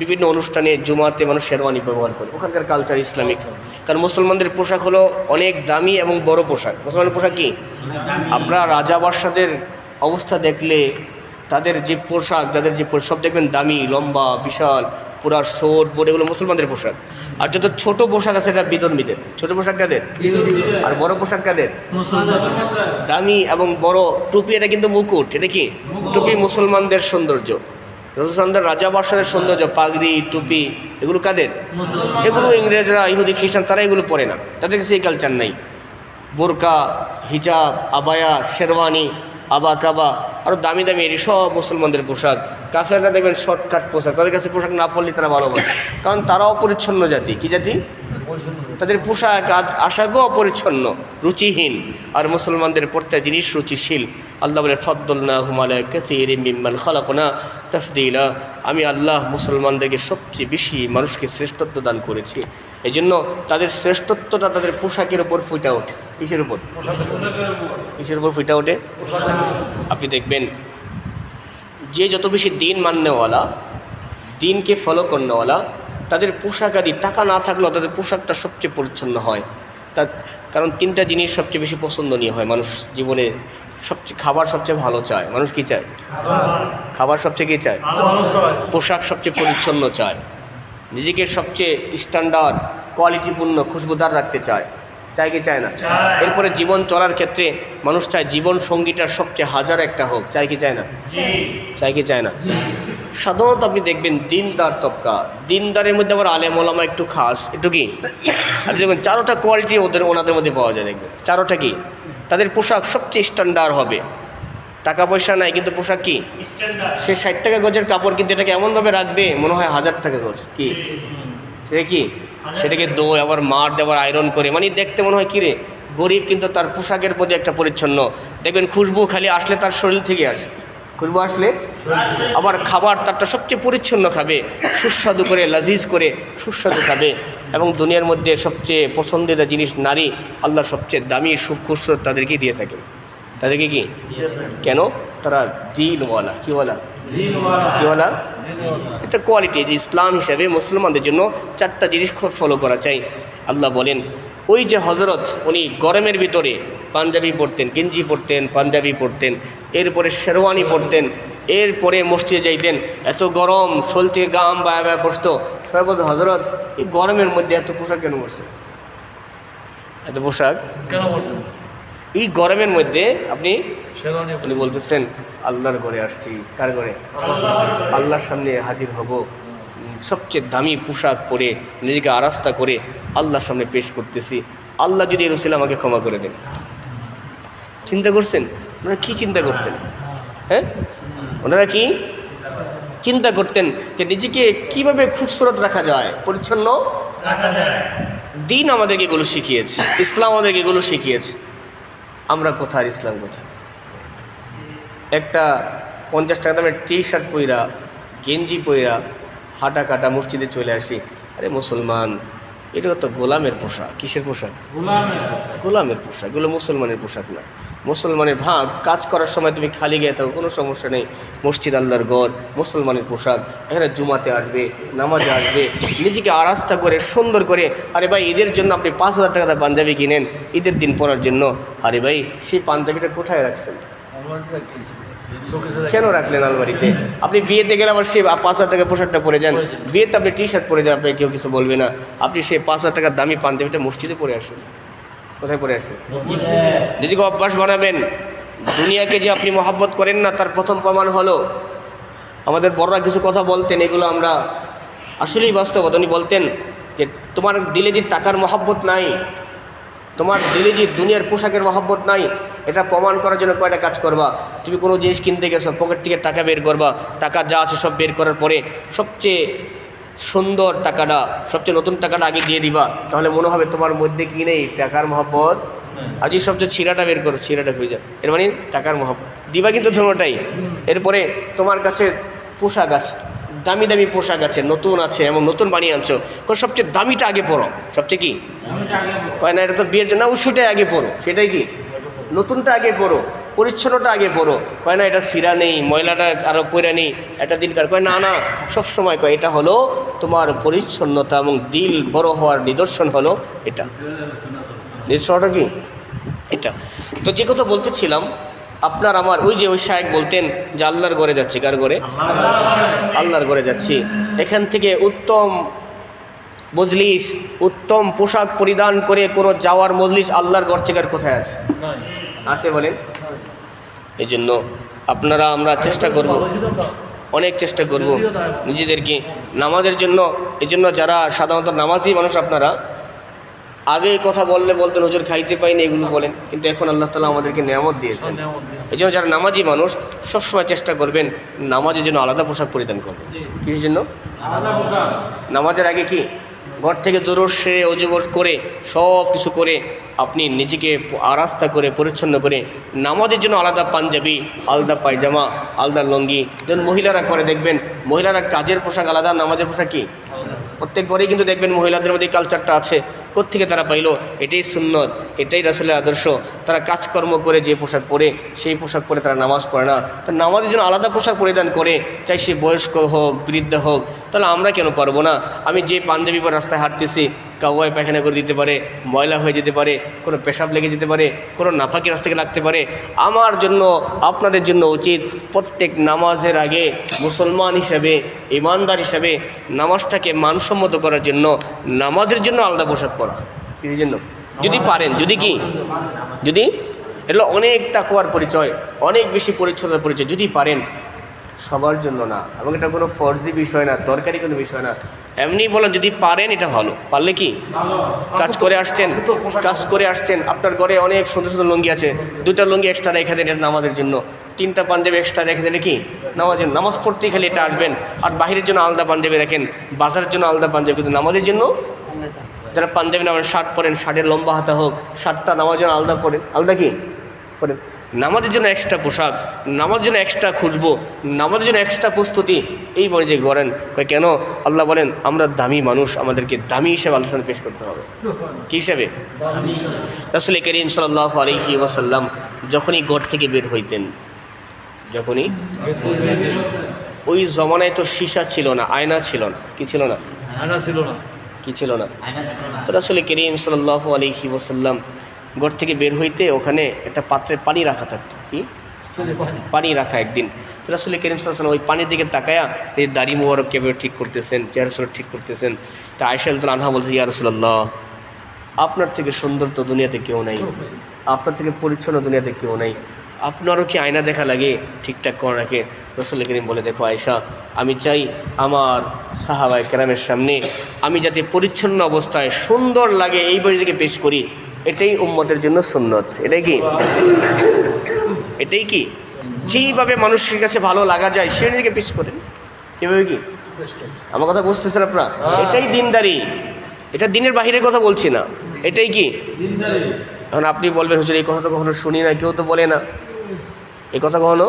বিভিন্ন অনুষ্ঠানে জুমাতে মানুষ শেরওয়ানি ব্যবহার করে, ওখানকার কালচার ইসলামিক। কারণ মুসলমানদের পোশাক হলো অনেক দামি এবং বড় পোশাক। মুসলমানের পোশাক কি, আপনারা রাজা বাদশাদের অবস্থা দেখলে তাদের যে পোশাক, যাদের যে সব দেখবেন দামি, লম্বা, বিশাল, পুরা শোট বোট, এগুলো মুসলমানদের পোশাক। আর যত ছোট পোশাক আছে এটা বিধর্মীদের। ছোট পোশাক কাদের? আর বড় পোশাক কাদের? দামি এবং বড় টুপি, এটা কিন্তু মুকুট, এটা কি টুপি মুসলমানদের সৌন্দর্য, মুসলমানদের রাজা বাদশাদের সৌন্দর্য। পাগড়ি, টুপি, এগুলো কাদের? এগুলো ইংরেজরা, ইহুদি, খ্রিস্টান, তারা এগুলো পরে না, তাদের কাছে এই কালচার নাই। বোরকা, হিজাব, আবায়া, শেরওয়ানি, আবা কাবা, আরও দামি দামি, এটি সব মুসলমানদের পোশাক। কাফেররা দেখবেন শর্টকাট পোশাক, তাদের কাছে পোশাক না পরলে তারা ভালোবাসে, কারণ তারাও অপরিচ্ছন্ন জাতি। কি জাতি? তাদের পোশাক আশাকও অপরিচ্ছন্ন, রুচিহীন। আর মুসলমানদের প্রত্যেক জিনিস রুচিশীল। আল্লাহ বলে ফাদ্দালনাহুম আলা কাসীরিম মিম্মান খালাকনা তাফদীলা, আমি আল্লাহ মুসলমানদেরকে সবচেয়ে বেশি মানুষকে শ্রেষ্ঠত্ব দান করেছি। এই জন্য তাদের শ্রেষ্ঠত্বটা তাদের পোশাকের উপর ফুটে ওঠে। কিসের উপর? কিসের উপর ফুটে ওঠে? আপনি দেখবেন যে যত বেশি দিন মাননেওয়ালা, দিনকে ফলো করনেওয়ালা, তাদের পোশাক আদি টাকা না থাকলেও তাদের পোশাকটা সবচেয়ে পরিচ্ছন্ন হয়। তার কারণ তিনটা জিনিস সবচেয়ে বেশি পছন্দনীয় হয় মানুষ জীবনে। সবচেয়ে খাবার সবচেয়ে ভালো চায় মানুষ। কি চায়? খাবার সবচেয়ে কী চায়? পোশাক সবচেয়ে পরিচ্ছন্ন চায়, নিজেকে সবচেয়ে স্ট্যান্ডার্ড, কোয়ালিটিপূর্ণ, খুশবুদার রাখতে চায়। চায় কি চায় না? এরপরে জীবন চলার ক্ষেত্রে মানুষ চায় জীবন সঙ্গীটা সবচেয়ে হাজার একটা হোক। চায় কি চায় না? চায় কি চায় না? সাধারণত আপনি দেখবেন দিনদার তবকা, দিনদারের মধ্যে আবার আলেম ওলামা একটু খাস, একটু কি আপনি দেখবেন চারোটা কোয়ালিটি ওনাদের মধ্যে পাওয়া যায়। দেখবেন চারোটা কি, তাদের পোশাক সবচেয়ে স্ট্যান্ডার্ড হবে। টাকা পয়সা নাই কিন্তু পোশাক কি, সে 60 টাকা গজের কাপড় কিন্তু এটাকে এমনভাবে রাখবে মনে হয় 1000 টাকা গজ। কি সে কি সেটাকে দোয়, আবার মার দেওয়ার, আয়রন করে, মানে দেখতে মনে হয় কিরে গরিব, কিন্তু তার পোশাকের প্রতি একটা পরিচ্ছন্ন। দেখবেন খুশবু খালি আসলে তার শরীর থেকে আসে, খুশবু আসলে। আবার খাবার তারটা সবচেয়ে পরিচ্ছন্ন খাবে, সুস্বাদু করে, লাজিজ করে সুস্বাদু খাবে। এবং দুনিয়ার মধ্যে সবচেয়ে পছন্দিদা জিনিস নারী, আল্লাহ সবচেয়ে দামি খুবসুরত তাদেরকে দিয়ে থাকেন। তাদেরকে কি কেন? তারা দিনওয়ালা। কি বলা? কি বলা? এটা কোয়ালিটি। যে ইসলাম হিসাবে মুসলমানদের জন্য 4টা জিনিস খুব ফলো করা চাই। আল্লাহ বলেন ওই যে হযরত উনি গরমের ভিতরে পাঞ্জাবি পরতেন, গেঞ্জি পরতেন, পাঞ্জাবি পরতেন, এরপরে শেরওয়ানি পরতেন, এরপরে মসজিদে যাইতেন। এত গরম, শরীর থেকে গাম বায়া বায়া বসতো। সবাই বলতো হযরত এই গরমের মধ্যে এত পোশাক কেন পরছে? এত পোশাক কেন পরছেন এই গরমের মধ্যে? আপনি বলতেছেন আল্লাহর ঘরে আসছি। কার ঘরে? আল্লাহর সামনে হাজির হব, সবচেয়ে দামি পোশাক পরে নিজেকে আরাস্তা করে আল্লাহর সামনে পেশ করতেছি। আল্লাহ যদি এর উসিলা আমাকে ক্ষমা করে দেন। চিন্তা করছেন ওনারা কি চিন্তা করতেন? হ্যাঁ, ওনারা কি চিন্তা করতেন যে নিজেকে কিভাবে খুবসুরত রাখা যায়, পরিচ্ছন্ন রাখা যায়। দিন আমাদেরকে এগুলো শিখিয়েছে, ইসলাম আমাদেরকে এগুলো শিখিয়েছে। আমরা কোথায়, ইসলাম কোথায়? একটা 50 টাকা দামের টি শার্ট পইরা, গেঞ্জি পইরা হাঁটা কাটা মসজিদে চলে আসি। আরে মুসলমান, এটা তো গোলামের পোশাক। কিসের পোশাক? গোলামের পোশাক। এগুলো মুসলমানের পোশাক না। মুসলমানের ভাগ কাজ করার সময় তুমি খালি গিয়ে থাকো, কোনো সমস্যা নেই। মসজিদ আল্লাহর ঘর, মুসলমানের পোশাক। এখানে জুমাতে আসবে, নামাজে আসবে, নিজেকে আরাস্তা করে সুন্দর করে। আরে ভাই, ঈদের জন্য আপনি 5,000 টাকা পাঞ্জাবি কিনেন ঈদের দিন পরার জন্য। আরে ভাই, সেই পাঞ্জাবিটা কোথায় রাখছেন? কেন রাখলেন আলমারিতে? আপনি বিয়েতে গেলে আবার সেই 5,000 টাকা পোশাকটা পরে যান, বিয়েতে আপনি টি শার্ট পরে যান, আপনাকে কেউ কিছু বলবে না। আপনি সেই 5,000 টাকার দামি পাঞ্জাবিটা মসজিদে পরে আসেন। কোথায় পরে আসেন? নিজেকে অভ্যাস বানাবেন। দুনিয়াকে যে আপনি মহব্বত করেন না, তার প্রথম প্রমাণ হলো আমাদের বড়রা কিছু কথা বলতেন, এগুলো আমরা আসলেই বাস্তবতা। উনি বলতেন যে তোমার দিলে যে টাকার মহব্বত নাই, তোমার দিলে যে দুনিয়ার পোশাকের মহব্বত নাই, এটা প্রমাণ করার জন্য কয়টা কাজ করবা। তুমি কোনো জিনিস কিনতে গেছো, পকেট থেকে টাকা বের করবা, টাকা যা আছে সব বের করার পরে সবচেয়ে সুন্দর টাকাটা, সবচেয়ে নতুন টাকাটা আগে দিয়ে দিবা, তাহলে মনে হবে তোমার মধ্যে কি নেই, টাকার মহব্বত। আজই সবচেয়ে ছিঁড়াটা বের করো, ছিঁড়াটা হয়ে যায়, এর মানে টাকার মহব্বত দিবা কিন্তু ধর্মটাই। এরপরে তোমার কাছে পোশাক আছে, দামি দামি পোশাক আছে, নতুন আছে, এমন নতুন বানিয়ে আনছো, সবচেয়ে দামিটা আগে পরো। সবচেয়ে কি কয় না, এটা তো বিয়ের জন্য, ওষুধটাই আগে পরো। সেটাই কি, নতুনটা আগে পরো, পরিচ্ছন্নটা আগে পরো। কয় না এটা সিরা নেই, ময়লাটা আরও পরে নেই, একটা দিন কার। কয় না না, সবসময় কয় এটা হলো তোমার পরিচ্ছন্নতা এবং দিল বড় হওয়ার নিদর্শন হলো এটা। নিদর্শনটা কি এটা। তো যে কথা বলতেছিলাম, আপনার আমার ওই যে ওই শায়েখ বলতেন যে আল্লাহর ঘরে যাচ্ছি। কার ঘরে? আল্লাহর ঘরে যাচ্ছি। এখান থেকে উত্তম মজলিস, উত্তম পোশাক পরিধান করে কোনো যাওয়ার মজলিস আল্লাহর ঘর থেকে আর কোথায় আছে? আছে বলেন? এই জন্য আপনারা আমরা চেষ্টা করব, অনেক চেষ্টা করব নিজেদেরকে নামাজের জন্য। এই জন্য যারা সাধারণত নামাজি মানুষ, আপনারা আগে কথা বললে বলতেন হুজুর খাইতে পাইনি, এগুলো বলেন, কিন্তু এখন আল্লাহ তাআলা আমাদেরকে নিয়ামত দিয়েছেন। এই জন্য যারা নামাজি মানুষ সবসময় চেষ্টা করবেন নামাজের জন্য আলাদা পোশাক পরিধান করবেন। কিসের জন্য? নামাজের আগে কি ঘর থেকে জরুর সেরে অজু করে সব কিছু করে আপনি নিজেকে আরাস্তা করে পরিচ্ছন্ন করে নামাজের জন্য আলাদা পাঞ্জাবি, আলাদা পায়জামা, আলাদা লুঙ্গি। যেমন মহিলারা করে, দেখবেন মহিলারা কাজের পোশাক আলাদা, নামাজের পোশাক কি প্রত্যেক ঘরেই কিন্তু দেখবেন মহিলাদের মধ্যে কালচারটা আছে। কোত্থেকে তারা পাইলো? এটাই সুন্নত, এটাই রাসূলের আদর্শ। তারা কাজকর্ম করে যে পোশাক পরে, সেই পোশাক পরে তারা নামাজ পড়ে না। তো নামাজের জন্য আলাদা পোশাক পরিধান করে, চাই সে বয়স্ক হোক, বৃদ্ধ হোক। তাহলে আমরা কেন পারবো না? আমি যে পাঞ্জাবি পরে রাস্তায় হাঁটতেছি, কাউয়ায় পায়খানা করে দিতে পারে, ময়লা হয়ে যেতে পারে, কোনো পেশাব লেগে যেতে পারে, কোনো নাপাকি রাস্তা থেকে লাগতে পারে। আমার জন্য, আপনাদের জন্য উচিত প্রত্যেক নামাজের আগে মুসলমান হিসেবে, ইমানদার হিসেবে নামাজটাকে মানসম্মত করার জন্য নামাজের জন্য আলাদা পোশাক পরা। এর জন্য যদি পারেন, যদি এগুলো অনেক তাকওয়ার পরিচয়, অনেক বেশি পরিচ্ছন্নতার পরিচয়, যদি পারেন, সবার জন্য না, এবং এটা কোনো ফরজি বিষয় না, দরকারি কোনো বিষয় না, এমনি বলেন যদি পারেন এটা ভালো। পারলে কি কাজ করে আসছেন, আপনার ঘরে অনেক সুন্দর সুন্দর লুঙ্গি আছে, 2টা লুঙ্গি এক্সট্রা রেখে দেন এটা নামাজের জন্য, 3টা পাঞ্জাবি এক্সট্রা রেখে দেন কি নামাজ পড়তেই খালি এটা আসবেন। আর বাহিরের জন্য আলাদা পাঞ্জাবি রাখেন, বাজারের জন্য আলাদা পাঞ্জাবি, কিন্তু নামাজের জন্য যারা পাঞ্জাবি নামাজ শার্ট পরেন, শার্টের লম্বা হাতা হোক, শার্টটা নামাজের জন্য আলাদা পরেন, আলাদা কি পরেন। নামাজের জন্য এক্সট্রা পোশাক, নামাজের জন্য এক্সট্রা খুশবু, নামাজের জন্য এক্সট্রা প্রস্তুতি, এই বলে যে করেন। কেন? আল্লাহ বলেন আমরা দামি মানুষ, আমাদেরকে দামি হিসেবে আলোচনা পেশ করতে হবে। কী হিসাবে? রাসূল করিম সাল্লাল্লাহু আলাইহি ওয়াসাল্লাম যখনই ঘর থেকে বের হইতেন, ওই জমানায় তো সীসা ছিল না, আয়না ছিল না। কি ছিল না? আয়না ছিল না। কি ছিল না? তো রাসূল করিম সাল্লাল্লাহু আলাইহি ওয়াসাল্লাম ঘর থেকে বের হইতে ওখানে একটা পাত্রে পানি রাখা থাকতো। কি পানি রাখা? একদিন রাসূল করিম সাল্লাল্লাহু আলাইহি ওয়াসাল্লাম ওই পানির দিকে তাকায়া এই দাড়ি মোবারক কেবল ঠিক করতেছেন, চেহারা ঠিক করতেছেন। তা আয়েশা রাদিয়াল্লাহু আনহা বলছে, ইয়া রাসূলুল্লাহ, আপনার থেকে সুন্দর তো দুনিয়াতে কেউ নাই, আপনার থেকে পরিচ্ছন্ন দুনিয়াতে কেউ নাই, আপনারও কি আয়না দেখা লাগে ঠিকঠাক করে রাখে? রাসূল করিম বলে, দেখো আয়েশা, আমি চাই আমার সাহাবায়ে কেরামের সামনে আমি যাতে পরিচ্ছন্ন অবস্থায় সুন্দর লাগে এই বইটিকে পেশ করি, এটাই উম্মতের জন্য সুন্নত। এটাই কি যেইভাবে মানুষের কাছে ভালো লাগা যায় সে নিজেকে পেশ করেন। এভাবে কি আমার কথা বুঝতেছেন আপনারা? এটাই দিনদারি, এটা দিনের বাহিরের কথা বলছি না, এটাই কি এখন আপনি বলবেন হুজুর এই কথা তো কখনো শুনি না, কেউ তো বলে না, এই কথা কখনো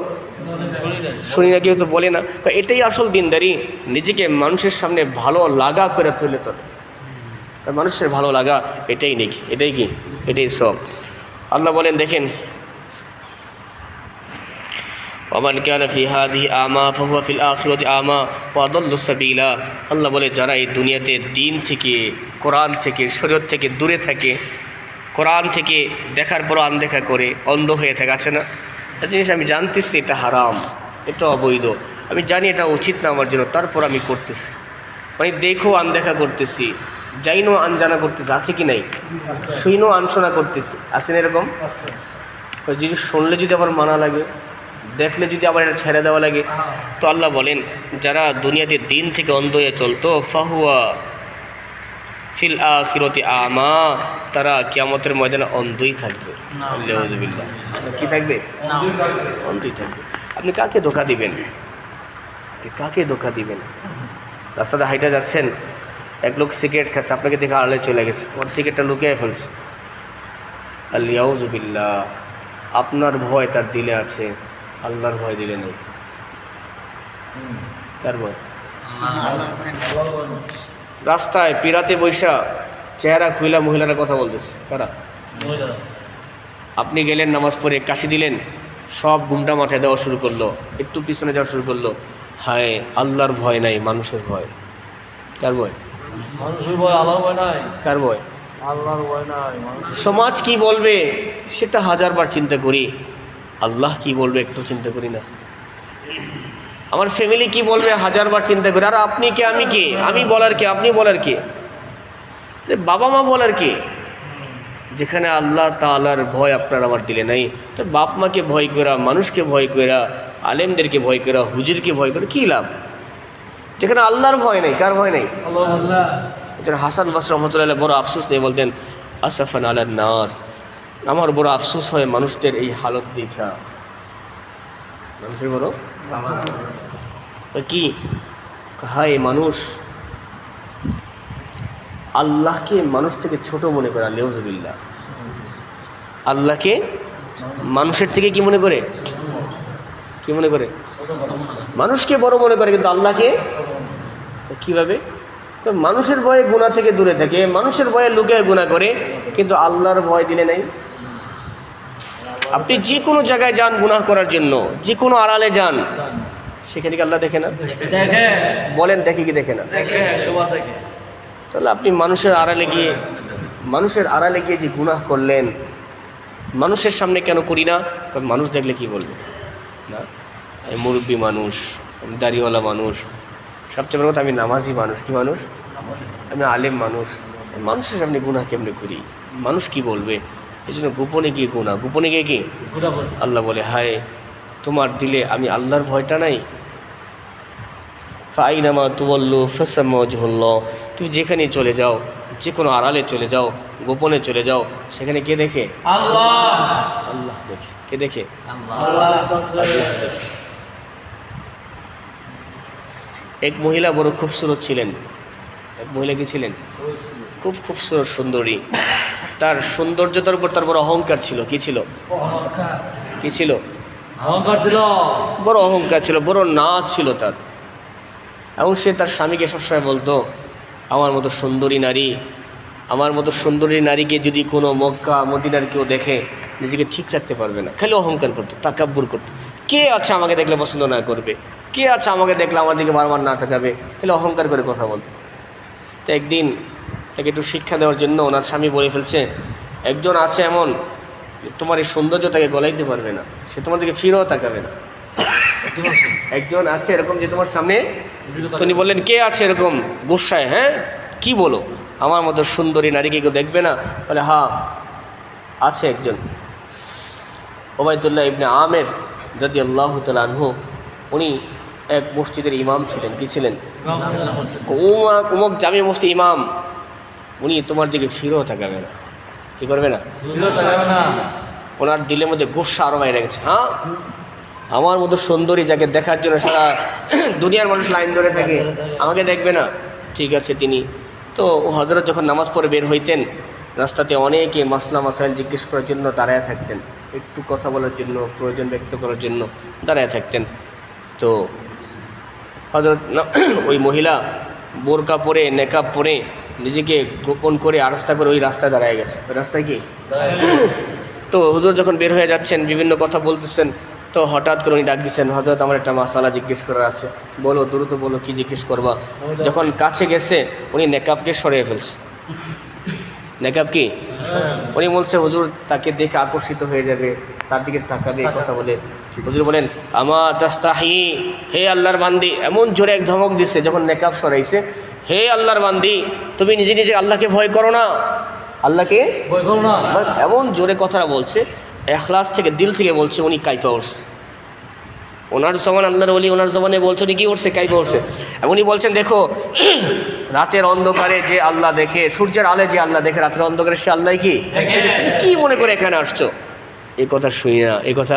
শুনি না, কেউ তো বলে না। এটাই আসল দিনদারি, নিজেকে মানুষের সামনে ভালো লাগা করে তুলে তোলে। কারণ মানুষের ভালো লাগা এটাই নাকি, এটাই কি, এটাই সব। আল্লাহ বলেন দেখেন, ওমান কানা ফি হাযিহি আমা ফাহুয়া ফিল আখিরাতি আমা ওয়া আদাল্লু সাবিলা। আল্লাহ বলে যারা এই দুনিয়াতে দিন থেকে, কোরআন থেকে, শরীয়ত থেকে দূরে থাকে, কোরআন থেকে দেখার পর আনদেখা করে অন্ধ হয়ে থাকে, আছে না একটা জিনিস আমি জানতেছি এটা হারাম, এটা অবৈধ, আমি জানি এটা উচিত না আমার জন্য, তারপর আমি করতেছি, মানে দেখো আনদেখা করতেছি, যাইনো আনজানা করতেছি, আছে কি নাই, শুইনো আনশোনা করতেছি, আছে না এরকম? যদি শুনলে যদি আবার মানা লাগে, দেখলে যদি আবার এটা ছেড়ে দেওয়া লাগে, তো আল্লাহ বলেন যারা দুনিয়াতে দিন থেকে অন্ধ হয়ে চলতো ফাহুয়া ফিল আখিরাতি আমা, তারা কিয়ামতের ময়দানে অন্ধই থাকবে। আল্লাহুবিল্লাহ, কি থাকবে? অন্ধই থাকবে। আপনি কাকে ধোঁকা দিবেন? কাকে ধোঁকা দিবেন? রাস্তাতে হাইটা যাচ্ছেন, এক লোক সিগারেট খাচ্ছে, আপনাকে দেখে আড়ালে চলে গেছে, ওর সিগারেটটা লুকিয়ে ফেলছে, আল্লাহুবিল্লাহ, আপনার ভয় তার দিলে আছে, আল্লাহর ভয় দিলে নেই। কার ভয়? রাস্তায় পিরাতে বৈশা চেহারা খুইলা মহিলারা কথা বলতেছে, কারা? আপনি গেলেন নামাজ পড়ে কাশি দিলেন, সব ঘুমটা মাথায় দেওয়া শুরু করলো, একটু পিছনে যাওয়া শুরু করলো, হায় আল্লাহর ভয় নাই, মানুষের ভয়। কার ভয়? মানুষের ভয়, আল্লাহর ভয় নাই। কার ভয়? আল্লাহর ভয় নাই। সমাজ কি বলবে সেটা হাজারবার চিন্তা করি, আল্লাহ কি বলবে একটু চিন্তা করি না? আমার ফ্যামিলি কি বলবে হাজারবার চিন্তা করি। আর আপনি কে, আমি কে? আমি বলার কে, আপনি বলার কে? বাবা মা বলার কে? যেখানে আল্লাহ তাআলার ভয় আপনার আমার দিলে নাই, তো বাপ মাকে ভয় করা, মানুষকে ভয় করা, আলেমদেরকে ভয় করা, হুজুরকে ভয় করা কী লাভ? যেখানে আল্লাহর ভয় নেই, কার ভয় নেই? আল্লাহ। হাসান বসরি রহমতুল্লাহ বড় আফসোস নিয়ে বলতেন, আসাফান আলান নাস, আমার বড় আফসোস হয় মানুষদের এই হালত দেখা। মানুষের বড় তো কি হায়, মানুষ আল্লাহকে মানুষ থেকে ছোট মনে করে, আল্লাহুবিল্লাহ, আল্লাহকে মানুষের থেকে কি মনে করে? কি মনে করে? মানুষকে বড় মনে করে, কিন্তু আল্লাহকে কিভাবে? মানুষের ভয়ে গুনাহ থেকে দূরে থাকে, মানুষের ভয়ে লুকিয়ে গুনাহ করে, কিন্তু আল্লাহর ভয় দিলে নাই। আপনি যে কোনো জায়গায় যান গুনাহ করার জন্য, যে কোনো আড়ালে যান, সেখানে কি আল্লাহ দেখে না? দেখে। বলেন দেখে কি দেখে না? দেখে, সবার দেখে। তাহলে আপনি মানুষের আড়ালে গিয়ে যে গুনাহ করলেন, মানুষের সামনে কেন করি না? কারণ মানুষ দেখলে কি বলবে? না আমি মুরব্বী মানুষ, আমি দাড়িওয়ালা মানুষ, সবচেয়ে বড় কথা আমি নামাজি মানুষ। কি মানুষ? আমি আলেম মানুষ। মানুষের সামনে গুনাহ কেমনে করি? মানুষ কি বলবে? এই জন্য গোপনে গিয়ে গুনাহ, গোপনে গিয়ে কি? আল্লাহ বলে হায় তোমার দিলে আমি আল্লাহর ভয়টা নাই। ফাইনামা তুওয়াল্লু ফাসাম্মা ওয়াজহুল্লাহ, তুমি যেখানে চলে যাও, যে কোনো আড়ালে চলে যাও, গোপনে চলে যাও, সেখানে কে দেখে? আল্লাহ। আল্লাহ দেখে। কে দেখে? আল্লাহ দেখে। এক মহিলা বড় খুবসুরত ছিলেন। এক মহিলা কি ছিলেন? খুব খুবসুরত সুন্দরী। তার সৌন্দর্যতার উপর তার বড় অহংকার ছিল। কি ছিল? কি ছিল? অহংকার ছিল। বড় অহংকার ছিল, বড় নাচ ছিল তার। এবং সে তার স্বামীকে সবসময় বলতো, আমার মতো সুন্দরী নারীকে যদি কোনো মক্কা মদিনার কেউ দেখে নিজেকে ঠিক রাখতে পারবে না। খালি অহংকার করতো, তাকাব্বুর করতো। কে আছে আমাকে দেখলে পছন্দ না করবে? কে আছে আমাকে দেখলে আমার দিকে বারবার না তাকাবে? খালি অহংকার করে কথা বলতো। তো একদিন তাকে একটু শিক্ষা দেওয়ার জন্য ওনার স্বামী বলে ফেলছে, একজন আছে এমন তোমার এই সৌন্দর্য তাকে গলাইতে পারবে না, সে তোমার দিকে ফিরেও তাকাবে না। একজন আছে এরকম যে তোমার সামনে। তিনি বললেন, কে আছে এরকম? গুসায়, হ্যাঁ কি বলো, আমার মতো সুন্দরী নারীকে কেউ দেখবে না? বলে হ্যাঁ আছে একজন, ওবায়দুল্লাহ ইবনে আমের রাদিয়াল্লাহু তাআলা আনহু। উনি এক মসজিদের ইমাম ছিলেন। কি ছিলেন? উমুক জামি মসজিদ ইমাম। উনি তোমার দিকে ফিরেও তাকাবে না। কি করবে না? ওনার দিলের মধ্যে গুসা আরো বাইরে গেছে। হ্যাঁ আমার মতো সুন্দরী যাকে দেখার জন্য সারা দুনিয়ার মানুষ লাইন ধরে থাকে, আমাকে দেখবে না? ঠিক আছে। তিনি তো হজরত যখন নামাজ পড়ে বের হইতেন রাস্তাতে অনেকে মাসলা মাসাইল জিজ্ঞেস করার জন্য দাঁড়ায় থাকতেন, একটু কথা বলার জন্য, প্রয়োজন ব্যক্ত করার জন্য দাঁড়ায় থাকতেন। তো হজরত ওই মহিলা বোরকা পরে নেকাব পরে নিজেকে গোপন করে আরাস্তা করে ওই রাস্তায় দাঁড়ায় গেছে। ওই রাস্তায় কি তো হুজুর যখন বের হয়ে যাচ্ছেন বিভিন্ন কথা বলতেছেন, তো হঠাৎ করে উনি ডাক দিচ্ছেন, হজরত আমার একটা মাসালা জিজ্ঞেস করার আছে, বলো দ্রুত বলো, কি জিজ্ঞেস করবা। যখন কাছে গেছে উনি নেকাবকে সরিয়ে ফেলছে। নেকাব কি উনি বলছে হুজুর তাকে দেখে আকর্ষিত হয়ে যাবে, তার দিকে তাকাবে, এই কথা বলে হুজুর বলেন আমা তাস্তাহি, হে আল্লাহর বান্দি, এমন জোরে এক ধমক দিচ্ছে যখন নেকাব সরাইছে, হে আল্লাহর বান্দি তুমি নিজে নিজে আল্লাহকে ভয় করো না, আল্লাহকে ভয় করো না। এমন জোরে কথাটা বলছে, এখলাস থেকে দিল থেকে বলছে, উনি কাইপা উঠছে। ওনার জমান আল্লাহর ওলি, ওনার জমানে বলছে উনি কি উঠছে, কাইপা উঠছে। উনি বলছেন দেখো রাতের অন্ধকারে যে আল্লাহ দেখে, সূর্যের আলে যে আল্লাহ দেখে, রাতের অন্ধকারে সে আল্লাহ কি তুমি কি মনে করে এখানে আসছো। এই কথা শুনি না, এই কথা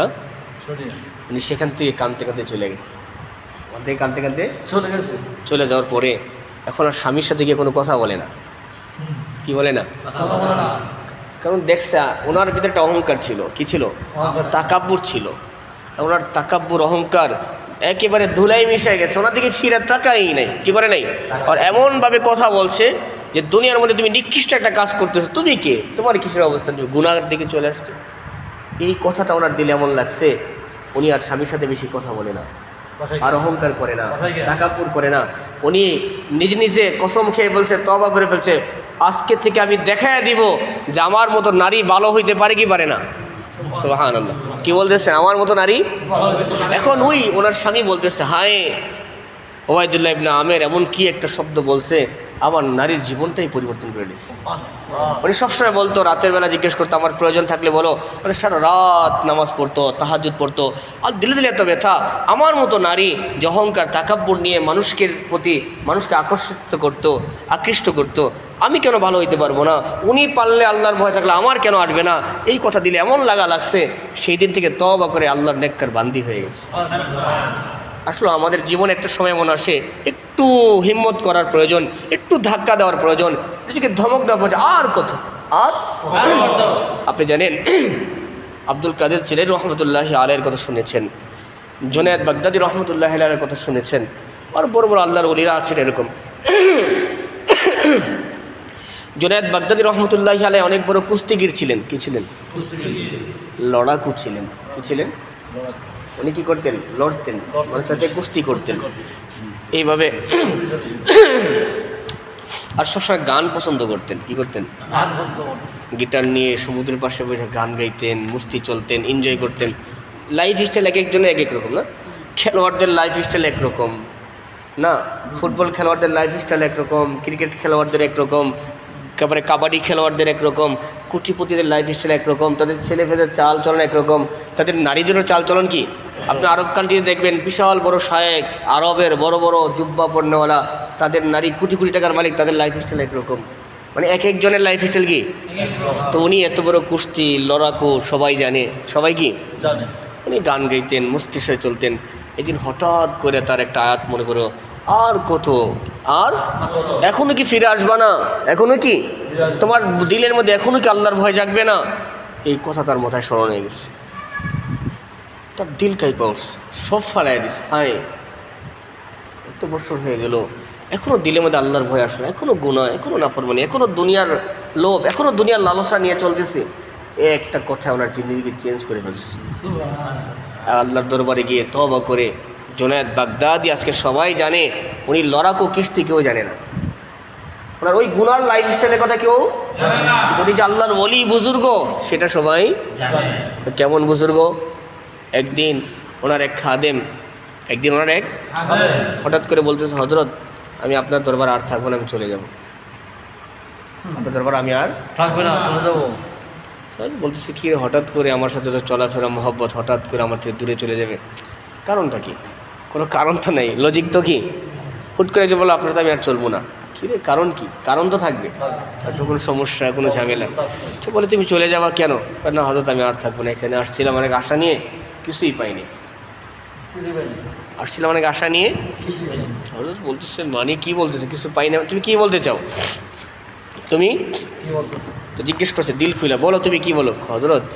উনি সেখান থেকে কাঁদতে কাঁদতে চলে গেছে। ওখান থেকে কাঁদতে কাঁদতে চলে গেছে। চলে যাওয়ার পরে এখন আর স্বামীর সাথে গিয়ে কোনো কথা বলে না। কি বলে না? কথা বলে না। কারণ দেখছে ওনার ভিতরে একটা অহংকার ছিল। কি ছিল? তাকাব্বুর ছিল। ওনার তাকাব্বুর অহংকার একেবারে ধুলাই মিশে গেছে, ওনার দিকে ফিরে তাকাই নাই। কি করে নাই? আর এমনভাবে কথা বলছে যে দুনিয়ার মধ্যে তুমি নিকৃষ্ট একটা কাজ করতেছো, তুমি কে, তোমার কিসের অবস্থা, তুমি গুনার দিকে চলে আসছো। এই কথাটা ওনার দিলে এমন লাগছে, উনি আর স্বামীর সাথে বেশি কথা বলে না, আর অহংকার করে না, তাকাব্বুর করে না। উনি নিজে নিজে কসম খেয়ে বলছে, তওবা করে ফেলছে, আজকে থেকে আমি দেখায় দিব যে আমার মতো নারী ভালো হইতে পারে কি পারে না। সুবহানাল্লাহ। কি বলতেছে? আমার মতো নারী। এখন ওনার স্বামী বলতেছে, হায় ওবায়দুল্লাহ ইবনে আমের এমন কি একটা শব্দ বলছে, আমার নারীর জীবনটাই পরিবর্তন করে দিচ্ছে। উনি সবসময় বলতো, রাতের বেলা জিজ্ঞেস করতো আমার প্রয়োজন থাকলে বলো, মানে সারা রাত নামাজ পড়তো, তাহাজ্জুদ পড়তো, আর দিলে দিলে এত ব্যথা। আমার মতো নারী যে অহংকার তাকাব্বুর নিয়ে মানুষকে আকৃষ্ট করতো, আমি কেন ভালো হইতে পারবো না? উনি পারলে, আল্লাহর ভয় থাকলে আমার কেন আসবে না? এই কথা দিলে এমন লাগছে, সেই দিন থেকে তওবা করে আল্লাহর নেককার বান্দি হয়ে গেছে। আসলে আমাদের জীবনে একটা সময় মনে আসে একটু হিম্মত করার প্রয়োজন, একটু ধাক্কা দেওয়ার প্রয়োজন, নিজেকে ধমক দেওয়ার প্রয়োজন। আর কত আর আপনি জানেন আব্দুল কাদের জিলানী রহমতুল্লাহি আলাইহির কথা শুনেছেন, জুনায়েদ বাগদাদী রহমতুল্লাহি আলাইহির কথা শুনেছেন, আর বড় বড় আল্লাহর ওলিরা আছেন এরকম। জুনায়েদ বাগদাদী রহমতুল্লাহি আলাইহি অনেক বড় কুস্তিগির ছিলেন। কি ছিলেন? লড়াকু ছিলেন। কি ছিলেন? উনি কি করতেন? লড়তেন, মানুষের সাথে কুস্তি করতেন এইভাবে। আর সবসময় গান পছন্দ করতেন। কি করতেন? গিটার নিয়ে সমুদ্রের পাশে বসে গান গাইতেন, মুস্তি চলতেন, এনজয় করতেন। লাইফ স্টাইল এক একজনের এক এক রকম না? খেলোয়াড়দের লাইফ স্টাইল একরকম না, ফুটবল খেলোয়াড়দের লাইফ স্টাইল একরকম, ক্রিকেট খেলোয়াড়দের একরকম, একেবারে কাবাডি খেলোয়াড়দের একরকম, কোটিপতিদের লাইফ স্টাইল একরকম, তাদের ছেলেমেয়েদের চাল চলন একরকম, তাদের নারীদেরও চাল চলন কি। আপনি আরব কান্ট্রিতে দেখবেন বিশাল বড় শায়েক, আরবের বড় বড় জুব্বা পণ্যওয়ালা, তাদের নারী কোটি কোটি টাকার মালিক, তাদের লাইফ স্টাইল একরকম। মানে এক একজনের লাইফ স্টাইল কি। তো উনি এত বড় কুস্তি লড়াকু, সবাই জানে, সবাই কি জানে। উনি গান গাইতেন, মস্তিষ্কে চলতেন। একদিন হঠাৎ করে তার একটা আয়াত মনে করো, আর কত, আর এখনো কি ফিরে আসবা না? এখনো কি তোমার দিলের মধ্যে এখনো কি আল্লাহর ভয় জাগবে না? এই কথা তার মাথায় স্মরণ হয়ে গেছে। তার দিল কাইপা উঠছে, সব ফালাই দিচ্ছে। হায়, এত বছর হয়ে গেল, এখনো দিলের মধ্যে আল্লাহর ভয় আসলো, এখনো গুনাহ, এখনো নাফরমানি, এখনো দুনিয়ার লোভ, এখনো দুনিয়ার লালসা নিয়ে চলতেছে। একটা কথা ওনার জিন্দেগিকে চেঞ্জ করে ফেলছে। আল্লাহর দরবারে গিয়ে তওবা করে, জুনায়েদ বাগদাদী আজকে সবাই জানে, উনি লড়াকু কিস্তি কেউ জানে না। ওনার ওই গুনার লাইফ স্টাইলের কথা কেউ জানে না। যদি যে আল্লাহর ওলি বুজুর্গ, সেটা সবাই জানে। কেমন বুজুর্গ? একদিন ওনার এক খাদেম, হঠাৎ করে বলতেছে, হজরত আমি আপনার দরবার আর থাকবো না, আমি চলে যাব। আপনার দরবার আমি আর থাকবে না, চলে যাবো। বলতেছে, কি হঠাৎ করে আমার সাথে তো চলাফেরা মহব্বত, হঠাৎ করে আমার থেকে দূরে চলে যাবে, কারণটা কি? কোনো কারণ তো নেই, লজিক তো কি। হুট করে যে বলো আপনার সাথে আমি আর চলবো না, কী রে কারণ কি? কারণ তো থাকবে, হয়তো কোনো সমস্যা, কোনো ঝামেলা। তো বলে তুমি চলে যাবা কেন? না হজরত আমি আর থাকবো না, এখানে আসছিলাম অনেক আশা নিয়ে, কিছুই পাইনি। আসছিলাম অনেক আশা নিয়ে। হযরত বলতেছে মানে কি বলতেছে, কিছু পাই না, তুমি কি বলতে চাও? তুমি কি বলতো? তো জিজ্ঞেস করছে দিল খুলে, বলো তুমি কি বলো। হযরত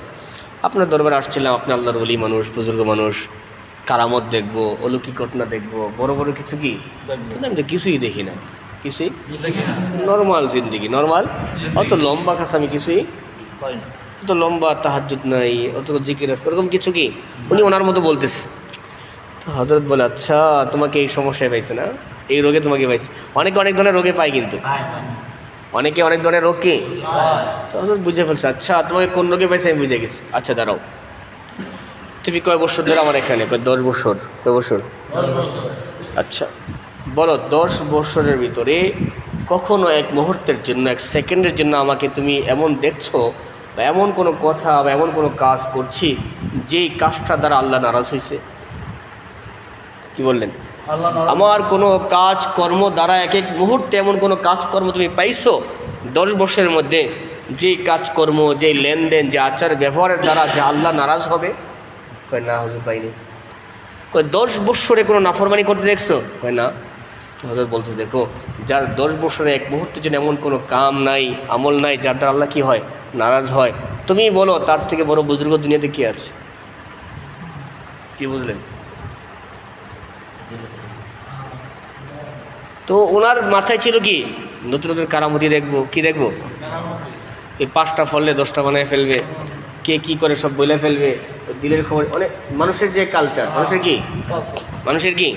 আপনার দরবারে আসছিলাম, আপনি আল্লাহর ওলি মানুষ, বুজুর্গ মানুষ, কারামত দেখবো, অলৌকিক ঘটনা দেখবো, বড় বড় কিছু কি, কিন্তু আমি তো কিছুই দেখি না, কিছুই দেখি না, নর্মাল জিন্দিগি, নর্মাল। অত লম্বা কাছে আমি কিছুই, হয় না। অত লম্বা তাহাজ্জুদ নাই, অত জিকির ওরকম কিছু কি, উনি ওনার মতো বলতেছে। তো হযরত বলে আচ্ছা তোমাকে এই সমস্যায় পাইছে না, এই রোগে তোমাকে পাইছে। অনেকে অনেক ধরনের রোগে পায়, কিন্তু অনেকে অনেক ধরনের রোগ কি। তো হযরত বুঝে ফেলছে, আচ্ছা তোমাকে কোন রোগে পাইছে আমি বুঝে গেছি। আচ্ছা দাঁড়াও, তুমি কয় বছর ধরে আমার এখানে? কয় 10 বছর। কয় বছর? আচ্ছা বলো 10 বছরের ভিতরে কখনো এক মুহূর্তের জন্য, এক সেকেন্ডের জন্য আমাকে তুমি এমন দেখছো বা এমন কোনো কথা বা এমন কোনো কাজ করছি যেই কাজটা দ্বারা আল্লাহ নারাজ হয়েছে? কি বললেন? আমার কোনো কাজ কর্ম দ্বারা এক এক মুহূর্তে এমন কোনো কাজকর্ম তুমি পাইছো 10 বছরের মধ্যে, যেই কাজকর্ম, যেই লেনদেন, যে আচার ব্যবহারের দ্বারা যে আল্লাহ নারাজ হবে? কয় না হুজুর পাইনি। কয় 10 বছরে কোনো নাফরমানি করতে দেখছো? কয় না। তো হযরত বলতে দেখো, যার 10 বছরে এক মুহূর্তের জন্য এমন কোনো কাম নাই, আমল নাই যার দ্বারা আল্লাহ কি হয়, নারাজ হয়, তুমি বলো তার থেকে বড় বুজুর্গ দুনিয়াতে কি আছে? কি বুঝলেন? তো ওনার মাথায় ছিল কি, নতুন নতুন কারামতি দেখবো, কি দেখবো, এই 5টা ফললে 10টা বানায় ফেলবে, কে কি করে সব বলে ফেলবে, দিলের খবর। অনেক মানুষের যে কালচার, মানুষের কি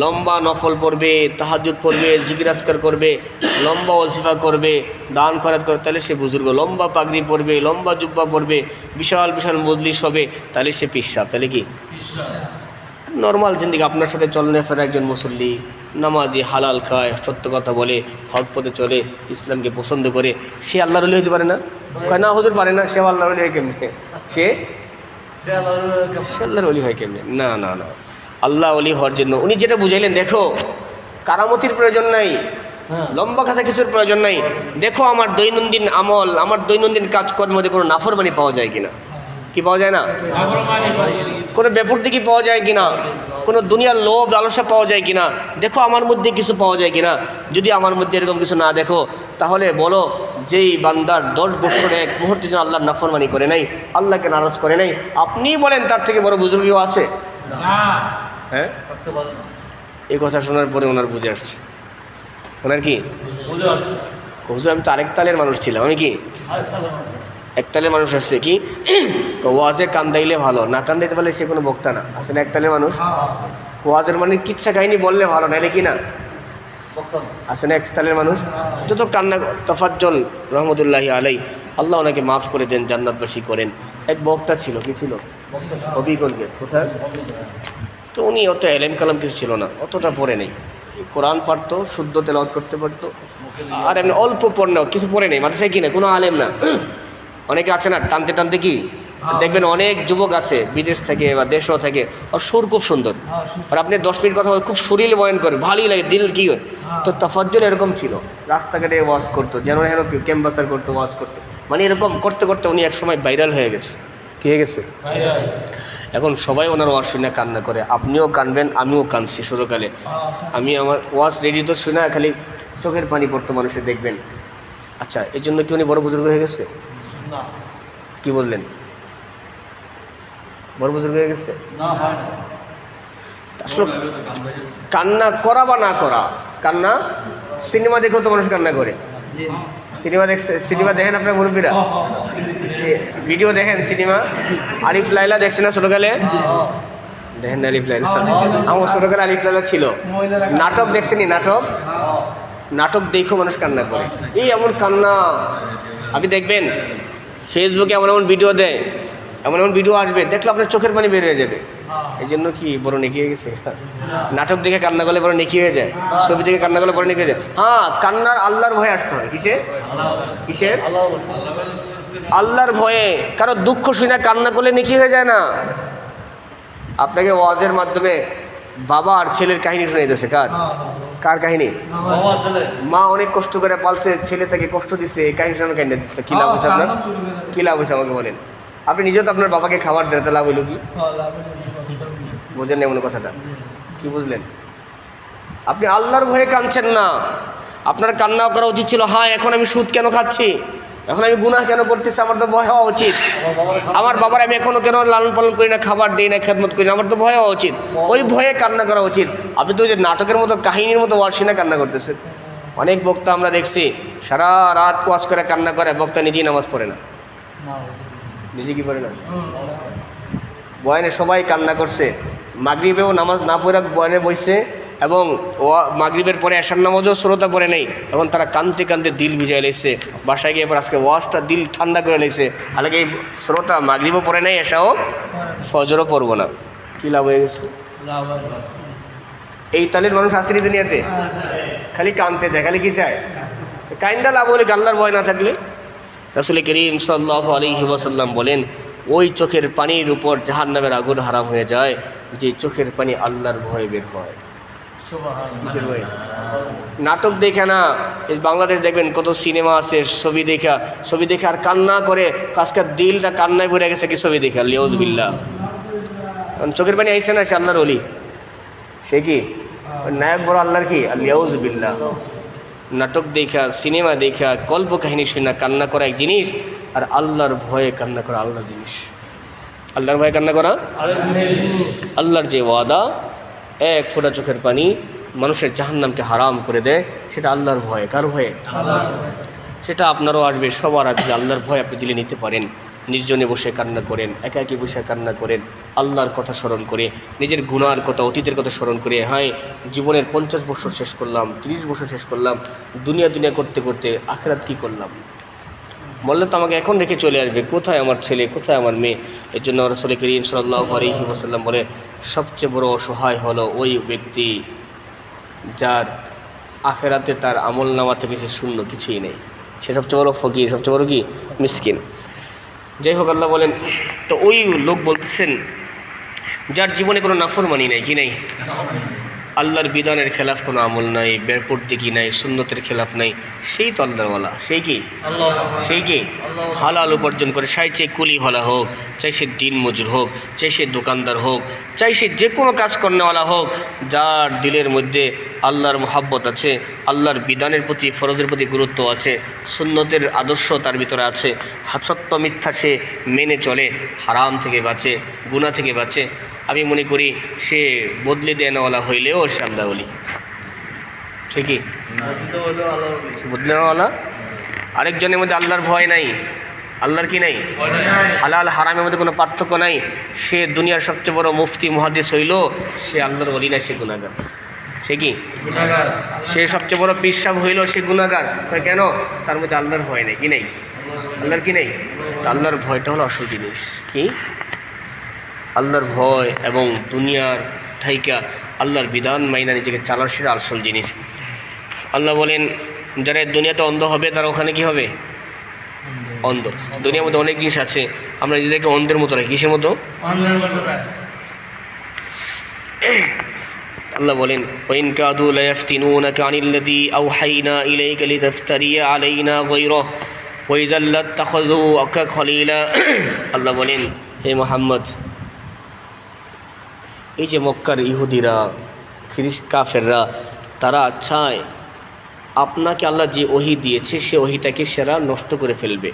লম্বা নফল পড়বে, তাহাজ্জুদ পড়বে, জিকির আজকার করবে, লম্বা ওজিফা করবে, দান খয়রাত করবে, তাহলে সে বুজুর্গ। লম্বা পাগড়ি পরবে, লম্বা জুব্বা পরবে, বিশাল বিশাল মজলিস হবে, তাহলে সে পীর সাহেব। তাহলে কি নর্মাল জিন্দিগি, আপনার সাথে চলনে ফেরা একজন মুসল্লি, নামাজি, হালাল খায়, সত্য কথা বলে, হক পথে চলে, ইসলামকে পছন্দ করে, সে আল্লাহর ওলি হতে পারে না? কয় না হুজুর পারে না। সে আল্লাহর ওলি হয় কেমনে? সে আল্লাহর ওলি হয় কেমনে? না না না, আল্লাহ ওলি হওয়ার জন্য উনি যেটা বুঝাইলেন, দেখো কারামতির প্রয়োজন নাই, লম্বা খাসা কিছুর প্রয়োজন নাই, দেখো আমার দৈনন্দিন আমল, আমার দৈনন্দিন কাজকর্মের মধ্যে কোনো নাফরমানি পাওয়া যায় কিনা। কি পাওয়া যায় না? কোনো বেপরদিকি পাওয়া যায় কিনা, কোনো দুনিয়ার লোভ লালসা পাওয়া যায় কিনা, দেখো আমার মধ্যে কিছু পাওয়া যায় কিনা। যদি আমার মধ্যে এরকম কিছু না দেখো, তাহলে বলো যেই বান্দার 10 বছরে এক মুহূর্তের জন্য আল্লাহর নাফরমানি করে নাই, আল্লাহকে নারাজ করে নাই, আপনি বলেন তার থেকে বড় বুজুর্গ কেউ আছে? হ্যাঁ, এই কথা শোনার পরে ওনার বুঝে আসছে। ওনার কি হুজুর, আমি তো আরেক তালের মানুষ ছিলাম। আমি কি একতালের মানুষ আসছে কি, ওয়াজে কান্দাইলে ভালো, না কান্দাইতে পারলে সে কোনো বক্তা না। আসলে একতালের মানুষ ওয়াজের মানে কিচ্ছা কাহিনী বললে ভালো, নাইলে কি না আসলে একতালের মানুষ যত কান্না। তফাজ্জল রহমতুল্লাহি আলাই, আল্লাহ ওনাকে মাফ করে দেন, জান্নাতবাসী করেন। এক বক্তা ছিল, কি ছিল, হবিগঞ্জে। কোথায়? তো উনি অত এলেম কালাম কিছু ছিল না, অতটা পড়ে নেই, কোরআন পারতো, শুদ্ধ তেলাওয়াত করতে পারতো, আর এমনি অল্প পড়লেও কিছু পড়ে নেই, মাদ্রাসায় কি না, কোনো আলেম না। অনেকে আছে না টানতে টানতে কি, দেখবেন অনেক যুবক আছে বিদেশ থেকে বা দেশও থেকে, আর সুর খুব সুন্দর, আর আপনি 10 মিনিট কথা খুব সুরিল বয়ান করে, ভালোই লাগে, দিল কি হয়। তো তাফাজ্জুল এরকম ছিল, রাস্তাঘাটে ওয়াজ করতো, যেন হেন ক্যাম্পাসার করতো, ওয়াজ করতো, মানে এরকম করতে করতে উনি এক সময় ভাইরাল হয়ে গেছে। কি হয়ে গেছে? এখন সবাই ওনার ওয়াজ শুনে কান্না করে, আপনিও কানবেন, আমিও কানছি শুরুকালে। আমি আমার ওয়াজ রেডি তো শুনে খালি চোখের পানি পড়তো মানুষের, দেখবেন। আচ্ছা, এই জন্য কি উনি বড় বুজুর্গ হয়ে গেছে? কি বললেন, বড় বুজুর্গ হয়ে গেছে? আসলে কান্না করা বা না করা, কান্না, সিনেমা দেখেও তো মানুষ কান্না করে। সিনেমা দেখেন আপনার মুরব্বীরা? ভিডিও দেখেন সিনেমা? আলিফ লাইলা দেখছেন না ছোটকালে? দেখেন না আলিফ লাইলা? আমার ছোটকালে আলিফ লাইলা ছিল। নাটক দেখছেনি? নাটক দেখেও মানুষ কান্না করে। এই এমন কান্না, আপনি দেখবেন ফেসবুকে এমন এমন ভিডিও দেয়, এমন এমন ভিডিও আসবে, দেখলে আপনার চোখের পানি বের হয়ে যাবে। এই জন্য কি বড় নেকি হয়ে গেছে? নাটক দেখে কান্না করলে বড় নেকি হয়ে যায়, ছবি দেখে কান্না করলে বড় নেকি হয়ে যায়। হ্যাঁ, কান্নার আল্লাহর ভয়ে আসতে হয়। কিসের? আল্লাহর ভয়ে। কারো দুঃখ শুনে কান্না করলে নেকি হয়ে যায় না। আপনাকে ওয়াজের মাধ্যমে বাবা আর ছেলের কাহিনী শুনে যাচ্ছে। কার কাহিনী? মা অনেক কষ্ট করে পালছে, ছেলে তাকে কষ্ট দিচ্ছে, এই কাহিনী শোনার কাহিনী দিচ্ছে। কি লাভ হয়েছে আপনার? কি লাভ হয়েছে আমাকে বলেন? আপনি নিজেও তো আপনার বাবাকে খাবার দেন, তো লাভ হইল কি? বোঝেন না এমন কথাটা? কি বুঝলেন? আপনি আল্লাহর ভয়ে কাঁদছেন না। আপনার কান্না করা উচিত ছিল, হ্যাঁ এখন আমি সুদ কেন খাচ্ছি, এখন আমি গুনাহ কেন করতেছি, আমার তো ভয় হওয়া উচিত। আমার বাবার আমি এখনও কেন লালন পালন করি না, খাবার দিই না, খেদমত করি না, আমার তো ভয় হওয়া উচিত। ওই ভয়ে কান্না করা উচিত। আপনি তো ওই যে নাটকের মতো কাহিনীর মতো ওয়াজ শুনে কান্না করতেছেন। অনেক বক্তা আমরা দেখছি সারা রাত ওয়াজ করে কান্না করে, বক্তা নিজেই নামাজ পড়ে না। নিজে কি পড়ে না? বয়ানে সবাই কান্না করছে, মাগরিবেও নামাজ না পড়ে বয়ানে বসছে, এবং মাগরিবের পরে এশার নামাজও শ্রোতা পড়ে নেই। এখন তারা কানতে কানতে দিল ভিজাই লেগেছে, বাসায় গিয়ে এবার আজকে ওয়াজটা দিল ঠান্ডা করে লেগেছে। আলাগে এই শ্রোতা মাগরিবও পড়ে নেই, এশাও ফজরও পড়বো না, কী লাভ হয়ে গেছে? এই তালের মানুষ আসেনি দুনিয়াতে, খালি কানতে চায়, খালি কি চায়? কাইন্দা লাভ হলে আল্লাহর ভয় না থাকলে। রাসূল করিম সাল্লাল্লাহু আলাইহি ওয়াসাল্লাম বলেন, ওই চোখের পানির উপর জাহান্নামের আগুন হারাম হয়ে যায় যে চোখের পানি আল্লাহর ভয়ে বের হয়। কিসের ভয়ে? নাটক দেখে না। এই বাংলাদেশ দেখবেন কত সিনেমা আছে, ছবি দেখে আর কান্না করে, আজকাল দিলটা কান্নায় ভরে গেছে কি ছবি দেখে, লিয়াউযুবিল্লাহ। চোখের পানি আইসে না, সে আল্লাহর ওলি, সে কি নায়ক বড় আল্লাহর কি, লিয়াউযুবিল্লাহ। নাটক দেখা, সিনেমা দেখা, কল্প কাহিনী শুনে কান্না করা এক জিনিস, আর আল্লাহর ভয়ে কান্না করা আল্লাহ জিনিস। আল্লাহর ভয়ে কান্না করা আল্লাহর যে ওয়াদা, এক ফোঁটা চোখের পানি মানুষের জাহান্নামকে হারাম করে দেয়, সেটা আল্লাহর ভয়ে। কার ভয়ে? সেটা আপনারও আসবে, সবার আসবে। আল্লাহর ভয় আপনি দিলে নিতে পারেন। নির্জনে বসে কান্না করেন, একাকী বসে কান্না করেন, আল্লাহর কথা স্মরণ করে, নিজের গুনার কথা, অতীতের কথা স্মরণ করে, হ্যাঁ জীবনের 50 বছর শেষ করলাম, 30 বছর শেষ করলাম, দুনিয়া করতে করতে আখিরাত কী করলাম? বললে তো আমাকে এখন রেখে চলে আসবে, কোথায় আমার ছেলে, কোথায় আমার মেয়ে? এর জন্য রাসূল করিম সাল্লাল্লাহু আলাইহি ওয়াসাল্লাম বলে, সবচেয়ে বড় অসহায় হলো ওই ব্যক্তি যার আখিরাতে তার আমল নামা থেকে সে শূন্য, কিছুই নেই। সে সবচেয়ে বড় ফকির, সবচেয়ে বড় কি মিসকিন। যাই হোক, আল্লাহ বলেন, তো ওই লোক বলতেছেন যার জীবনে কোনো নাফরমানি নাই, কি নাই? আল্লাহর বিধানের খেলাফ কোনো আমল নাই, বেপরদিকি নাই, সুন্নতের খেলাফ নাই, সেই তো আল্লাহওয়ালা। সেই কি? সেই কি হালাল উপার্জন করে, চাই কুলি হলা হোক, চাই সে দিন মজুর হোক, চাই সে দোকানদার হোক, চাই সে যে কোনো কাজ করেওয়ালা হোক, যার দিলের মধ্যে আল্লাহর মহাব্বত আছে, আল্লাহর বিধানের প্রতি, ফরজের প্রতি গুরুত্ব আছে, সুন্নতের আদর্শ তার ভিতরে আছে, সত্য মিথ্যা সে মেনে চলে, হারাম থেকে বাঁচে, গুনাহ থেকে বাঁচে, আমি মনে করি সে বদলে দেওয়ালা হইলেও সে আল্লাহর ওলি। সে কি বদলে দেওয়ালা? আরেকজনের মধ্যে আল্লাহর ভয় নাই, আল্লাহর কি নাই, হালাল হারামের মধ্যে কোনো পার্থক্য নাই, সে দুনিয়ার সবচেয়ে বড় মুফতি মুহাদ্দিস হইল, সে আল্লাহর ওলি না, সে গুনাহগার। সে কি? সে সবচেয়ে বড় পীর সাহেব হইল, সে গুনাহগার। কেন? তার মধ্যে আল্লাহর ভয় নেই। কি নেই? আল্লাহর কি নেই? আল্লাহর ভয়টা হলো আসল জিনিস। কি? আল্লাহর ভয় এবং দুনিয়ার থাইকা আল্লাহর বিধান মাইনা নিজেকে চালার, সেটা আসল জিনিস। আল্লাহ বলেন, যারা দুনিয়াতে অন্ধ হবে তারা ওখানে কি হবে? অন্ধ। দুনিয়ার মধ্যে অনেক জিনিস আছে, আমরা নিজেদেরকে অন্ধের মতো রাখি। কিসের মতো? আল্লাহ বলেন, ওয়াইন কাদু লা ইয়াফতিনুনাকা আনিল্লাযী আওহাইনা ইলাইকা লিতাফতারিয়া আলাইনা গায়রাহু ওয়া ইযাল লাত্তাখাযুকা খলিলা। আল্লাহ বলেন, হে মুহাম্মদ, এই যে মক্কার ইহুদিরা, কাফেররা, তারা চায় আপনাকে আল্লাহ যে ওহী দিয়েছে সে ওহীটাকে সেরা নষ্ট করে ফেলবে।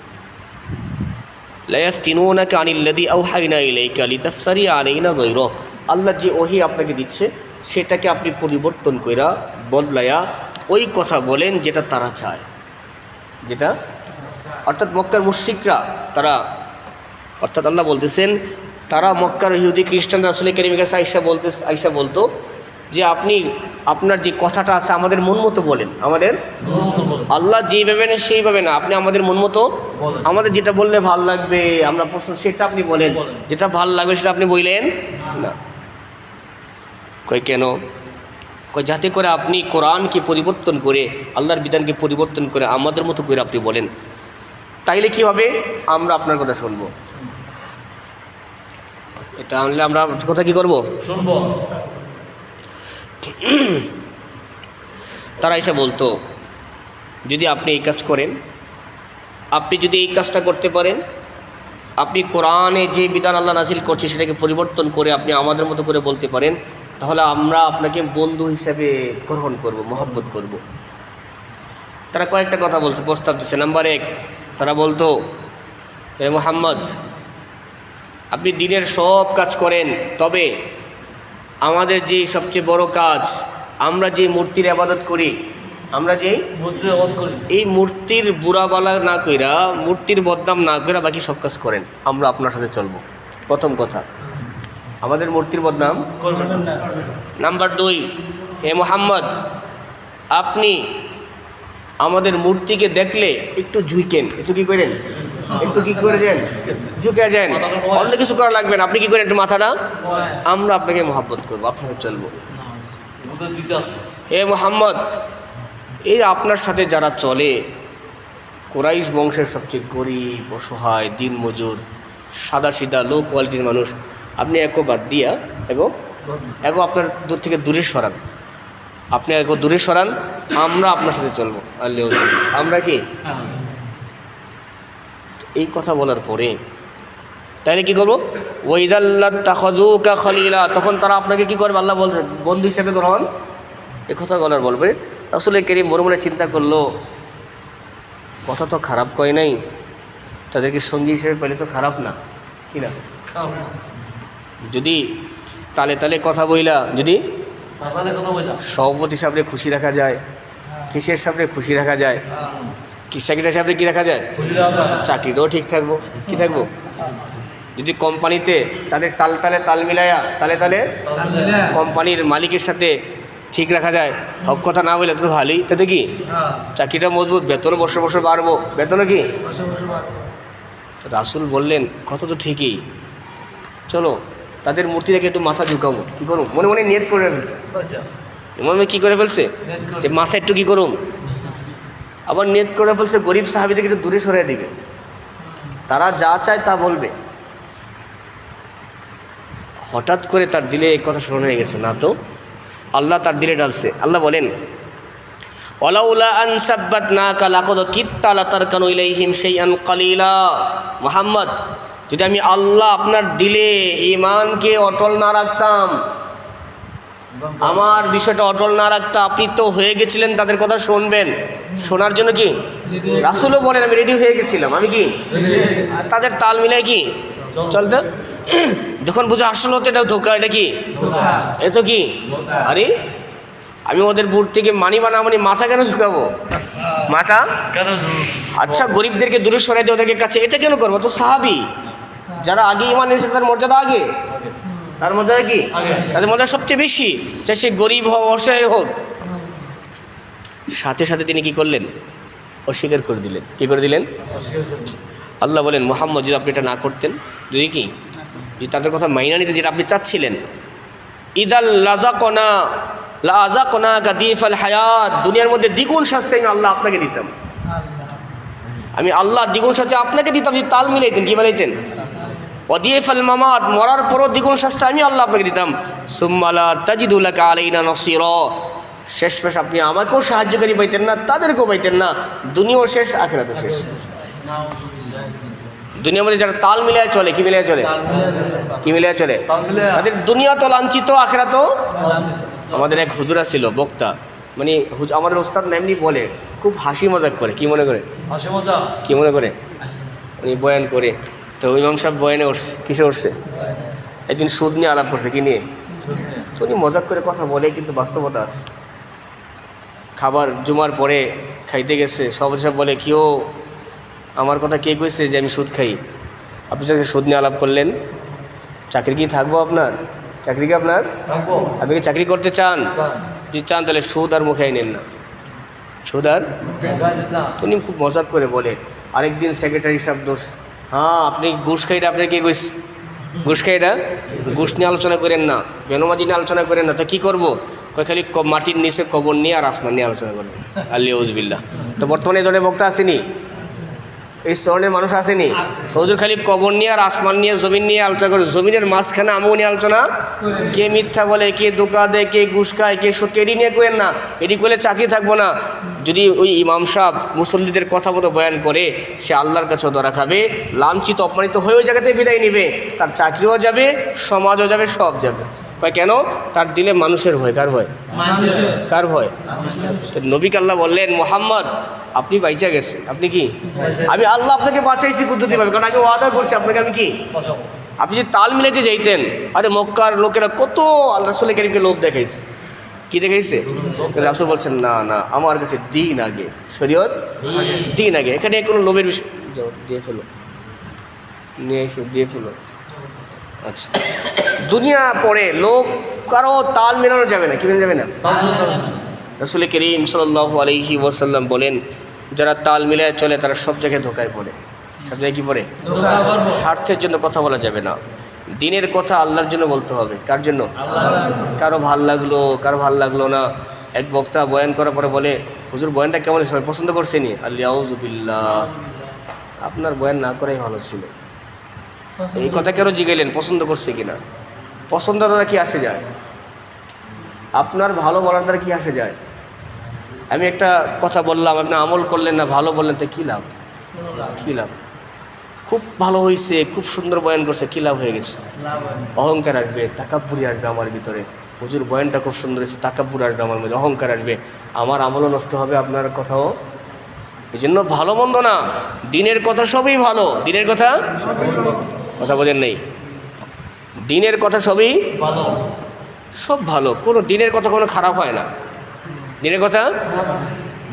লা ইয়াফতিনুনাকা আনিল্লাযী আওহাইনা ইলাইকা লিতাফতারিয়া আলাইনা গায়রাহু, আল্লাহ যে ওহী আপনাকে দিচ্ছে সেটাকে আপনি পরিবর্তন কইরা, বদলায়া ওই কথা বলেন যেটা তারা চায়, যেটা অর্থাৎ মক্কার মুশরিকরা, তারা, অর্থাৎ আল্লাহ বলতেছেন, তারা মক্কার ইহুদি খ্রিস্টান রাসূল কারীমের কাছে আইসা বলতো যে আপনি আপনার যে কথাটা আছে আমাদের মন মতো বলেন, আমাদের আল্লাহ যেইভাবে না সেইভাবে না, আপনি আমাদের মন মতো, আমাদের যেটা বললে ভাল লাগবে আমরা পছন্দ সেটা আপনি বলেন, যেটা ভাল লাগবে সেটা আপনি বললেন না। কই কেন? কই যাতে করে আপনি কোরআনকে পরিবর্তন করে, আল্লাহর বিধানকে পরিবর্তন করে আমাদের মতো করে আপনি বলেন, তাইলে কি হবে? আমরা আপনার কথা শুনবো। এটা আনলে আমরা কথা কি করবো? শুনবো। তারা এসে বলতো, যদি আপনি এই কাজ করেন, আপনি যদি এই কাজটা করতে পারেন, আপনি কোরআনে যে বিধান আল্লাহ নাজিল করছে সেটাকে পরিবর্তন করে আপনি আমাদের মতো করে বলতে পারেন, তাহলে আমরা আপনাকে বন্ধু হিসেবে গ্রহণ করব, মহব্বত করব। তারা কয়েকটা কথা বলছে, প্রস্তাব দিচ্ছে। নাম্বার 1, তারা বলতো, হে মুহাম্মদ, আপনি দিনের সব কাজ করেন, তবে আমাদের যে সবচেয়ে বড় কাজ, আমরা যে মূর্তির ইবাদত করি, আমরা যে এই মূর্তির বুড়াবালা না কইরা, মূর্তির বদনাম না কইরা বাকি সব কাজ করেন, আমরা আপনার সাথে চলবো। প্রথম কথা, আমাদের মূর্তির বদনাম করবেন না। নাম্বার 2, হে মুহাম্মদ, আপনি আমাদের মূর্তিকে দেখলে একটু ঝুঁকেন, একটু কি করেন, একটু কি করে যান, ঝুঁকে যান, অন্য কিছু করা লাগবে না, আপনি কি করেন, একটু মাথাটা, আমরা আপনাকে মহব্বত করবো, আপনার সাথে চলবো। হে মুহাম্মদ, এই আপনার সাথে যারা চলে, কুরাইশ বংশের সবচেয়ে গরিব, অসহায়, দিনমজুর, সাদা সিধা, লো কোয়ালিটির মানুষ, আপনি একো বাদ দিয়া এগো আপনার দূর থেকে দূরে সরান, আপনি একো দূরে সরান, আমরা আপনার সাথে চলবো। আল্লাহ, আমরা কি এই কথা বলার পরে তাইলে কি করবো, ওয়াইযাল্লাত তাখাযুকা খলিলা, তখন তারা আপনাকে কি করবে, আল্লাহ বলছে, বন্ধু হিসেবে গ্রহণ। এই কথা বলার বলবে। রাসূল কারীম মনে মনে চিন্তা করলো, কথা তো খারাপ কয় নাই, তাদেরকে সঙ্গী হিসেবে পেলে তো খারাপ না, কি না? যদি তালে তালে কথা বইলা, যদি সভাপতি সামনে খুশি রাখা যায়, কিসের সামনে খুশি রাখা যায়, কি সেক্রেটারি সামনে কী রাখা যায়, চাকরিটাও ঠিক থাকবো, কি থাকবো। যদি কোম্পানিতে তাদের তাল মিলায়া, তালে কোম্পানির মালিকের সাথে ঠিক রাখা যায়, হক কথা না বলে তো ভালোই, তাতে কি চাকরিটা মজবুত, বেতনও বছর বছর বাড়বো, বেতনও কি। তো রাসূল বললেন, কথা তো ঠিকই, চলো তাদের মূর্তি দেখে একটু মাথা ঝুঁকাবো, কী করুন, মনে মনে নিয়ত করে ফেলছে, মনে কী করে ফেলছে, যে মাথা একটু কী করুন, আবার নিয়ত করে ফেলছে গরিব সাহাবীদেরকে একটু দূরে সরিয়ে দিবে, তারা যা চায় তা বলবে। হঠাৎ করে তার দিলে এই কথা স্মরণ হয়ে গেছে, না তো আল্লাহ তার দিলে ডালছে। আল্লাহ বলেন, ওয়ালাউলা আন সাব্বাতনাকা লাকাদ কিত্তা লাতারকানু ইলাইহিম শাইআন কালিলা। মুহাম্মদ, যদি আমি আল্লাহ আপনার দিলে ঈমানকে অটল না রাখতাম, আমার বিষয়টা অটল না রাখতাম, আপনি তো হয়ে গেছিলেন তাদের কথা শুনবেন, শোনার জন্য কি রাসূলও বলেন, আমি রেডি হয়ে গেছিলাম, আমি কি তাদের তাল মিলাই কি চলতে। যখন বুঝে আসলে হতো এটা ধোকা, এটা কি এতো কি, আরে আমি ওদের বুট থেকে মানি বা না মানি, মাথা কেন ঝুঁকাবো, মাথা কেন, আচ্ছা গরিবদেরকে দূরে সরাই দিয়ে ওদেরকে কাছে, এটা কেন করবো, তো সাহাবী যারা আগে ঈমান এনেছে তার মর্যাদা আগে, তার মর্যাদা কি, তাদের মর্যাদা সবচেয়ে বেশি, চাই সে গরিব হোক, অসহায় হোক। সাথে সাথে তিনি কি করলেন, অস্বীকার করে দিলেন। কি করে দিলেন? আল্লাহ বলেন, মুহাম্মদ যদি আপনি এটা না করতেন, যদি কি, যদি তাদের কথা মাইনা নিতেন যেটা আপনি চাচ্ছিলেন, ইদাল লাযাকনা লাযাকনা গাদিফাল হায়াত, দুনিয়ার মধ্যে দ্বিগুণ শাস্তি আমি আল্লাহ আপনাকে দিতাম, আমি আল্লাহ দ্বিগুণ শাস্তি আপনাকে দিতাম যদি তাল মিলাইতেন, কি মিলাইতেন, ওয়াদিফাল মামাত, মরার পরও দ্বিগুণ শাস্তি আমি আল্লাহ আপনাকে দিতাম, সুম্মা লা তাজিদু লাকা আলাইনা নাসীরা, শেষমেশ আপনি আমাকেও সাহায্যকারী পাইতেন না, তাদেরকেও পাইতেন না, দুনিয়াও শেষ, আখিরাতও শেষ। দুনিয়ার মধ্যে যারা তাল মিলিয়ে চলে, কি মিলিয়ে চলে, কি মিলিয়ে চলে, তাদের দুনিয়া তো লাঞ্ছিত, আখিরাতও। আমাদের এক হুজুরা ছিল বক্তা, মানে আমাদের ওস্তাদ না এমনি বলে, খুব হাসি মজাক করে, কি মনে করে, হাসি মজা, কি মনে করে, উনি বয়ান করে। তো ইমাম সাহেব বয়ানে উঠছে, কিসে উঠছে, একদিন সুদ নিয়ে আলাপ করছে, কি নিয়ে, তো উনি মজাক করে কথা বলে, কিন্তু বাস্তবতা আছে। খাবার জুমার পরে খাইতে গেছে, সব বলে, কেউ আমার কথা কে কইছে যে আমি সুদ খাই, আপনি যাকে সুদ নিয়ে আলাপ করলেন, চাকরি কি থাকবো আপনার, চাকরি কি আপনার, আপনি কি চাকরি করতে চান, যদি চান তাহলে সুদ আর মুখে নেন না, সুদ আর। উনি খুব মজাক করে বলে, আরেকদিন সেক্রেটারি সাহেব দোষ, হ্যাঁ আপনি ঘুষ খাইটা, আপনার কে কইস ঘুষ খাইটা, ঘুষ নিয়ে আলোচনা করেন না, বেনমাজি নিয়ে আলোচনা করেন না, তো কী করবো, খালি মাটির নিচে কবর নিয়ে আর আসমান নিয়ে আলোচনা করবেন, আল্লাহুযবিল্লাহ। তো বর্তমানে এই ধরনের বক্তা আসেনি, এই ধরনের মানুষ আসেনি, হুজুর খালি কবর নিয়ে আর আসমান নিয়ে, জমিন নিয়ে আলোচনা করে, জমিনের মাঝখানে আমও নিয়ে আলোচনা, কে মিথ্যা বলে, কে ধোঁকা দেয়, কে ঘুষ খায়, কে সুদকে, এটি নিয়ে করেন না, এটি করলে চাকরি থাকবো না। যদি ওই ইমাম সাহেব মুসল্লিদের কথা মতো বয়ান করে, সে আল্লাহর কাছেও ধরা খাবে, লাঞ্ছিত অপমানিত হয়ে ওই জায়গাতে বিদায় নেবে, তার চাকরিও যাবে, সমাজও যাবে, সব যাবে। কয় কেন? তার দিলে মানুষের ভয়। কার ভয়? কার ভয়? তো নবীকে আল্লাহ বললেন, মোহাম্মদ আপনি বাইচা গেছে। আপনি কি? আমি আল্লাহ আপনাকে বাঁচাইছি কুদরতিভাবে, কারণ আমি ওয়াদা করছি আপনাকে আমি কি। আপনি যদি তাল মিলাইতে যাইতেন, আরে মক্কার লোকেরা কত আল্লাহ রাসূল কারীমকে লোভ দেখাইছে। কি দেখাইছে? রাসূল বলছেন না না, আমার কাছে দিন আগে, শরীয়ত দিন আগে। এখানে কোনো লোভের বিষয় দিয়ে ফেলো, নিয়ে এসে দিয়ে ফেলো। আচ্ছা, দুনিয়া পরে লোক কারো তাল মেলানো যাবে না। কি মেলানো যাবে না? রাসূল করিম সাল্লাল্লাহু আলাইহি ওয়াসাল্লাম বলেন, যারা তাল মিলায় চলে তারা সব জায়গায় ধোকায় পড়ে। সব জায়গায় কী পড়ে? স্বার্থের জন্য কথা বলা যাবে না। দিনের কথা আল্লাহর জন্য বলতে হবে। কার জন্য? কারো ভাল লাগলো, কারো ভাল লাগলো না। এক বক্তা বয়ান করার পরে বলে, হুজুর বয়ানটা কেমন, সবাই পছন্দ করছেনি? আউযু বিল্লাহ, আপনার বয়ান না করাই ভালো ছিল। এই কথা কেন জিগাইলেন? পছন্দ করছে কিনা? পছন্দ দ্বারা কি আসে যায়? আপনার ভালো বলার দ্বারা কি আসে যায়? আমি একটা কথা বললাম, আপনি আমল করলেন না, ভালো বললেন, তো কী লাভ? কী লাভ? খুব ভালো হয়েছে, খুব সুন্দর বয়ান করছে, কী লাভ হয়ে গেছে? অহংকার আসবে, তাকাব্বুরি আসবে আমার ভিতরে। হুজুর বয়ানটা খুব সুন্দর হয়েছে, তাকাব্বুর আসবে আমার মধ্যে, অহংকার আসবে, আমার আমলও নষ্ট হবে, আপনার কথাও। এই জন্য ভালো মন্দ না, দিনের কথা সবই ভালো। দিনের কথা কথা বলেন নেই, দিনের কথা সবই ভালো, সব ভালো। কোনো দিনের কথা কোনো খারাপ হয় না। দিনের কথা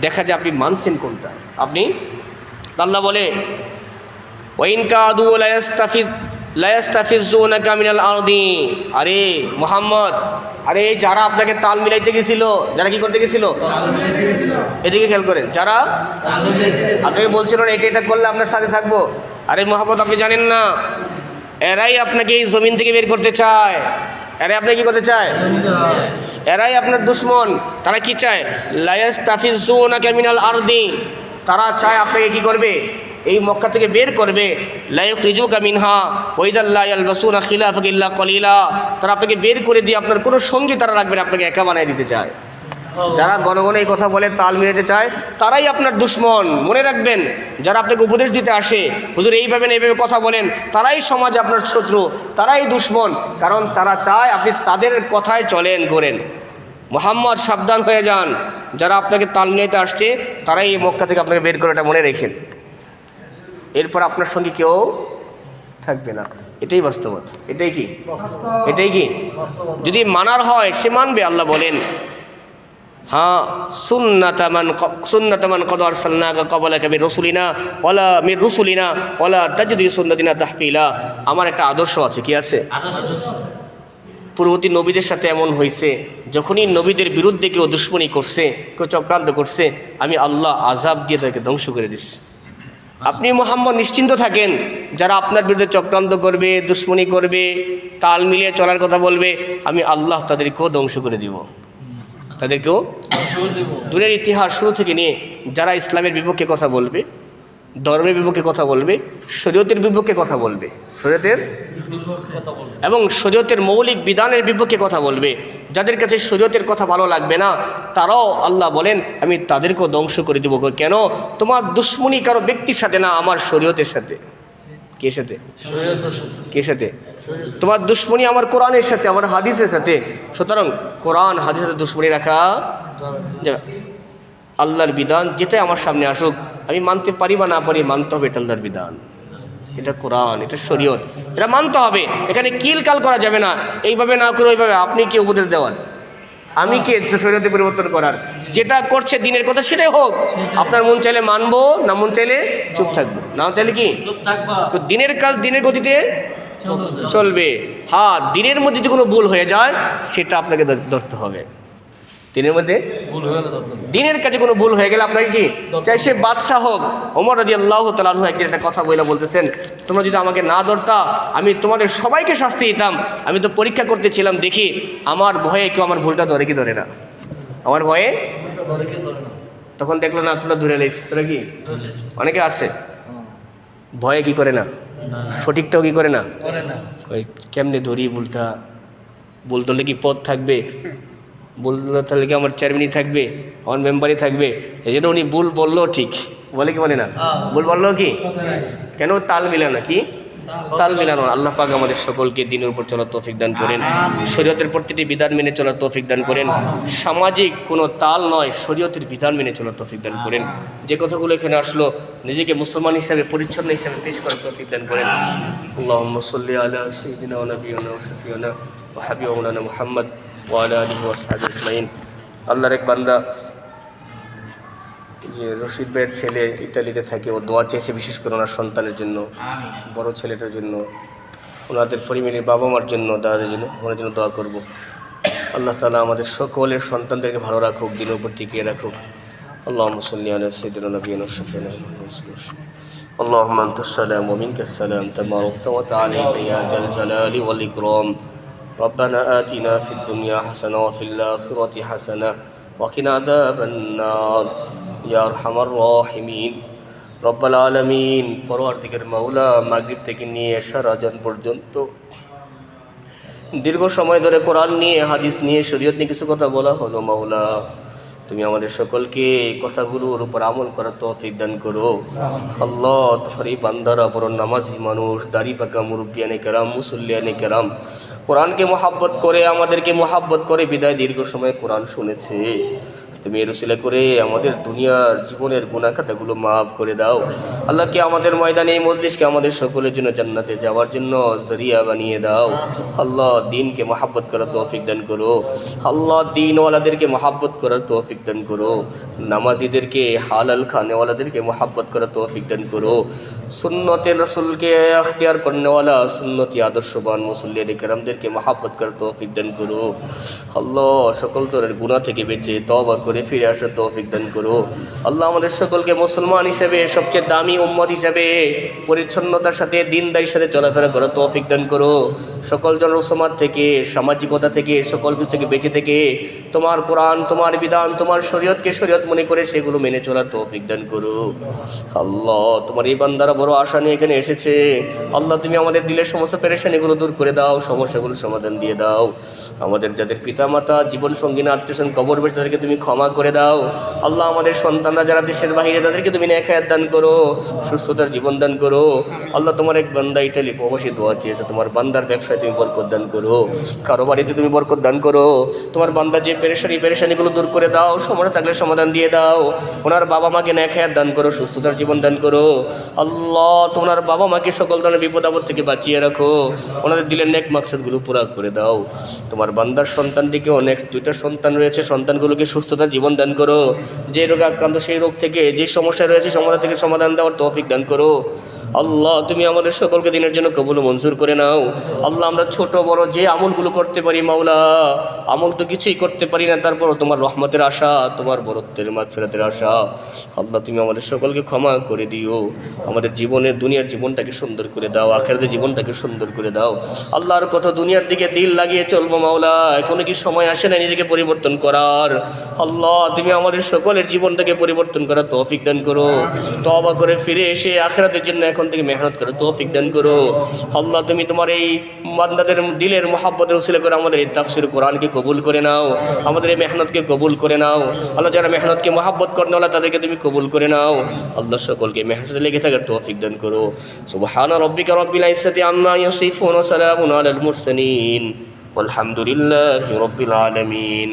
দেখা যায় আপনি মানছেন কোনটা। আপনি আল্লাহ বলে, ওয়াইন কাদু লায়াস্তাফিজুনাকা মিনাল আরদি। আরে মুহাম্মদ, আরে যারা আপনাকে তাল মিলাইতে গেছিল, যারা কি করতে গেছিল? এদিকে খেয়াল করেন, যারা আপনাকে বলছিল না এটা এটা করলে আপনার সাথে থাকবো। আরে মুহাম্মদ আপনি জানেন না, এরাই আপনাকে এই জমিন থেকে বের করতে চায়। এরাই আপনাকে কি করতে চায়? এরাই আপনার দুশ্মন। তারা কি চায়? লায়াস্তাফিজুনাকা মিনাল আরদি। তারা চায় আপনাকে কি করবে? এই মক্কা থেকে বের করবে। লায়ুখরিজুকা মিনহা ওয়া ইযা লা ইয়ালবাসুনা খিলাফাকা ইল্লা কলিলা। তারা আপনাকে বের করে দিয়ে আপনার কোনো সঙ্গী তারা রাখবে না, আপনাকে একা বানিয়ে দিতে চায়। যারা গণগণে এই কথা বলে, তাল মিলাতে চায়, তারাই আপনার দুশ্মন। মনে রাখবেন, যারা আপনাকে উপদেশ দিতে আসে, হুজুর এইভাবে না এইভাবে কথা বলেন, তারাই সমাজে আপনার শত্রু, তারাই দুশ্মন। কারণ তারা চায় আপনি তাদের কথায় চলেন, করেন। মুহাম্মদ সাবধান হয়ে যান, যারা আপনাকে তাল মিলাইতে আসছে তারাই এই মক্কা থেকে আপনাকে বের করে, এটা মনে রেখেন। এরপর আপনার সঙ্গে কেউ থাকবে না। এটাই বাস্তবতা। এটাই কি? এটাই কি? যদি মানার হয় সে মানবে। আল্লাহ বলেন, হ্যাঁ, সুন্নাতামান কদ আরসালনাকা ক্বাবলাকা মির রাসূলিনা ওয়ালা তাজিদু লিসুন্নাতিনা তাহফিলা। আমার একটা আদর্শ আছে। কি আছে? পূর্ববর্তী নবীদের সাথে এমন হয়েছে, যখনই নবীদের বিরুদ্ধে কেউ দুশ্মনী করছে, কেউ চক্রান্ত করছে, আমি আল্লাহ আযাব দিয়ে তাকে ধ্বংস করে দিচ্ছি। আপনি মুহাম্মদ নিশ্চিন্ত থাকেন, যারা আপনার বিরুদ্ধে চক্রান্ত করবে, দুশ্মনী করবে, তাল মিলিয়ে চলার কথা বলবে, আমি আল্লাহ তাদেরকেও ধ্বংস করে দিব। তাদেরকেও দুনিয়ার ইতিহাস শুরু থেকে নিয়ে যারা ইসলামের বিপক্ষে কথা বলবে, ধর্মের বিপক্ষে কথা বলবে, শরীয়তের বিপক্ষে কথা বলবে, শরীয়তের এবং শরীয়তের মৌলিক বিধানের বিপক্ষে কথা বলবে, যাদের কাছে শরীয়তের কথা ভালো লাগবে না, তারাও আল্লাহ বলেন আমি তাদেরকেও ধ্বংস করে দেবো। কেন? তোমার দুশ্মনী কারো ব্যক্তির সাথে না, আমার শরীয়তের সাথে। কে সাথে? কে সাথে? তোমার দুশ্মনী আমার কোরআনের সাথে, আমার হাদিসের সাথে। সুতরাং কোরআন হাদিসের সাথে দুশ্মনী রাখা যাবে। আল্লাহর বিধান যেটাই আমার সামনে আসুক, আমি মানতে পারি বা না পারি, মানতে হবে। এটা আল্লাহর বিধান, এটা কোরআন, এটা শরীয়ত, এটা মানতে হবে। এখানে কিলকাল করা যাবে না, এইভাবে না করে ওইভাবে। আপনি কি উপদেশ দেওয়ার? আমি কে শরীয়তে পরিবর্তন করার? যেটা করছে দিনের কথা সেটাই হোক। আপনার মন চাইলে মানবো, না মন চাইলে চুপ থাকবো। না চাইলে কি দিনের কাজ দিনের গতিতে চলবে। হ্যাঁ, দিনের মধ্যে যদি কোনো ভুল হয়ে যায় সেটা আপনাকে ধরতে হবে। দিনের মধ্যে দিনের কাজে কোনো ভুল হয়ে গেলে আপনাকে কি, চাই সে বাদশাহ হোক। ওমর রাদিয়াল্লাহু তাআলা আনহু একদিন একটা কথা বলতেছেন, তোমরা যদি আমাকে না ধরতা আমি তোমাদের সবাইকে শাস্তি দিতাম। আমি তো পরীক্ষা করতেছিলাম, দেখি আমার ভয়ে কেউ আমার ভুলটা ধরে কি ধরে না। আমার ভয়ে তখন দেখলো না, তোরা ধরে লেছ। তোরা কি অনেকে আছে ভয়ে কি করে না, সঠিকটাও কি করে না। কেমনে ধরি ভুলটা? ভুল ধরলে কি পদ থাকবে? বললো তাহলে কি আমার চেয়ারম্যানই থাকবে, আমার মেম্বারই থাকবে? এই জন্য উনি ভুল বললো ঠিক, বলে কি বলে না? ভুল বললো কি? কেন? তাল মিলে না। কি তাল মিলানো। আল্লাহ পাক আমাদের সকলকে দিনের উপর চলার তৌফিক দান করেন, শরীয়তের প্রতিটি বিধান মেনে চলার তৌফিক দান করেন, সামাজিক কোনো তাল নয় শরীয়তের বিধান মেনে চলার তৌফিক দান করেন। যে কথাগুলো এখানে আসলো নিজেকে মুসলমান হিসাবে পরিচ্ছন্ন হিসাবে পেশ করার তৌফিক দান করেন। আল্লাহুম্মা সাল্লি আলা সাইয়্যিদিনা ওয়া নাবিয়িনা ওয়া শাফিয়িনা ওয়া হাবিবিনা মুহাম্মদ ওয়া আলা আলিহি ওয়া সাহবিহি আজমাইন। আল্লাহর এক বান্দা যে রশিদ ভাইয়ের ছেলে ইটালিতে থাকে, ও দোয়া চেয়েছে বিশেষ করে ওনার সন্তানের জন্য, বড় ছেলেটার জন্য, ওনাদের পরিবারের বাবা মার জন্য, দাদাদের জন্য, ওনার জন্য দোয়া করব। আল্লাহ তাআলা আমাদের সকলের সন্তানদেরকে ভালো রাখুক, দিনের উপর টিকিয়ে রাখুক। আল্লাহুম্মা সাল্লি আলা সাইয়্যিদিনা নাবিয়িনা ওয়া শাফিয়িনা আল্লাহুম্মা আনতাস সালাম ওয়া মিনকাস সালাম তাবারাকতা ওয়া তাআলাইতা ইয়া জাল জালালি ওয়াল ইকরাম। ربنا آتنا في الدنيا حسنة وفي الآخرة حسنة وقنا عذاب النار يا أرحم الراحمين رب العالمين। পরওয়ারদিগার মাওলা, মাগরিব থেকে নিয়ে এশার আজান পর্যন্ত দীর্ঘ সময় ধরে কোরআন নিয়ে, হাদিস নিয়ে, শরীয়ত নিয়ে কিছু কথা বলা হলো। মাওলা, তুমি আমাদের সকলকে কথাগুলোর উপর আমল করার তৌফিক দান করো। আল্লাহ, তোমার এই বান্দারা বড় নামাজি মানুষ, দাড়ি পাকা মুরব্বিয়ানে কেরাম, মুসল্লিয়ানে কেরাম, কোরআনকে মোহাব্বত করে, আমাদেরকে মোহাব্বত করে বিদায় দীর্ঘ সময় কোরআন শুনেছে। তুমি এর উসিলা করে আমাদের দুনিয়ার জীবনের গুনাহ খাতাগুলো মাফ করে দাও। আল্লাহকে আমাদের ময়দানে এই মজলিসকে আমাদের সকলের জন্য জান্নাতে যাওয়ার জন্য জরিয়া বানিয়ে দাও। আল্লাহ, দিনকে মোহাব্বত করার তৌফিক দান করো। আল্লাহ, দিনওয়ালাদেরকে মোহাব্বত করার তৌফিক দান করো। নামাজিদেরকে, হালাল খানেওয়ালাদেরকে মোহাব্বত করার তৌফিক দান করো। সুন্নতে রসুলকে আখতিয়ার করনেওয়ালা, সুন্নতি আদর্শবান মুসল্লিয়ানে কেরামদেরকে মোহাব্বত করার তৌফিক দান করো। আল্লাহ, সকল ধরনের গুনাহ থেকে বেঁচে তওবা করে ফিরে আসার তৌফিক দান করো। আল্লাহ, আমাদের সকলকে মুসলমান হিসেবে, সবচেয়ে দামি উম্মত হিসেবে পরিচ্ছন্নতার সাথে, দিনদারির সাথে চলাফেরা করার তৌফিক দান করো। সকল জনসমাজ থেকে, সামাজিকতা থেকে, সকল কিছু থেকে বেঁচে থেকে তোমার কোরআন, তোমার বিধান, তোমার শরীয়তকে শরীয়ত মনে করে সেগুলো মেনে চলার তৌফিক দান করো। আল্লাহ, তোমার এই বান্দারা বড় আশা নিয়ে এখানে এসেছে। আল্লাহ, তুমি আমাদের দিলের সমস্ত পেরেশানিগুলো দূর করে দাও, সমস্যাগুলো সমাধান দিয়ে দাও। আমাদের যাদের পিতামাতা, জীবন সঙ্গী, আত্মীয়স্বজন কবর বেশ, তাদেরকে তুমি ক্ষমা করে দাও। আল্লাহ, আমাদের সন্তানরা যারা দেশের বাহিরে, তাদেরকে তুমি নেক হায়াত দান করো, সুস্থতার জীবন দান করো। আল্লাহ, তোমার এক বান্দা ইটালি প্রবাসী দোয়া চেয়েছে, তোমার বান্দার ব্যবসায় তুমি বরকত দান করো, কারোবারিতে তুমি বরকত দান করো। তোমার বান্দা যে পেরেশানিগুলো দূর করে দাও, সমস্যা থাকলে সমাধান দিয়ে দাও। ওনার বাবা মাকে নেক হায়াত দান করো, সুস্থতার জীবন দান করো। আল্লাহ, তোমার বাবা মাকে সকল ধরনের বিপদ আপদ থেকে বাঁচিয়ে রাখো, ওনাদের দিলের নেক মাকসাদগুলো পুরা করে দাও। তোমার বান্দার সন্তানটিকে, অনেক 2টা সন্তান রয়েছে, সন্তানগুলোকে সুস্থতার জীবন দান করো। যে রোগে আক্রান্ত সেই রোগ থেকে, যে সমস্যা রয়েছে সমাধান থেকে সমাধান দেওয়ার তৌফিক দান করো। আল্লাহ, তুমি আমাদের সকলকে দিনের জন্য কবুল মঞ্জুর করে নাও। আল্লাহ, আমরা ছোট বড় যে আমলগুলো করতে পারি, মাওলা, আমল তো কিছুই করতে পারি না, তারপরও তোমার রহমতের আশা, তোমার বরত্বের মাগফিরাতের আশা। আল্লাহ, তুমি আমাদের সকলকে ক্ষমা করে দিও। আমাদের জীবনের, দুনিয়ার জীবনটাকে সুন্দর করে দাও, আখিরাতের জীবনটাকে সুন্দর করে দাও। আল্লাহর কত দুনিয়ার দিকে দিল লাগিয়ে চলবো, মাওলা, এখনো কি সময় আসে না নিজেকে পরিবর্তন করার? আল্লাহ, তুমি আমাদের সকলের জীবনটাকে পরিবর্তন করার তৌফিক দান করো। তওবা করে ফিরে এসে আখিরাতের জন্য এখন থেকে মেহনত করো, তৌফিক দান করো। আল্লাহ, তুমি তোমার এই বান্দাদের দিলের মোহাব্বতের উসিলা করে আমাদের এই তাফসীর কোরআনকে কবুল করে নাও, আমাদের এই মেহনতকে কবুল করে নাও। আল্লাহ, যারা মেহনতকে মোহাব্বত করে নাও, তাদেরকে তুমি কবুল করে নাও। আল্লাহ, সকলকে মেহনতে লেগে থাকার তৌফিক দান করো। সুবহান রাব্বিকা রাব্বিল ইজ্জাতি আম্মা ইয়াসিফুন ওয়া সালামুন আলাল মুরসালিন ওয়ালহামদুলিল্লাহি রাব্বিল আলামিন।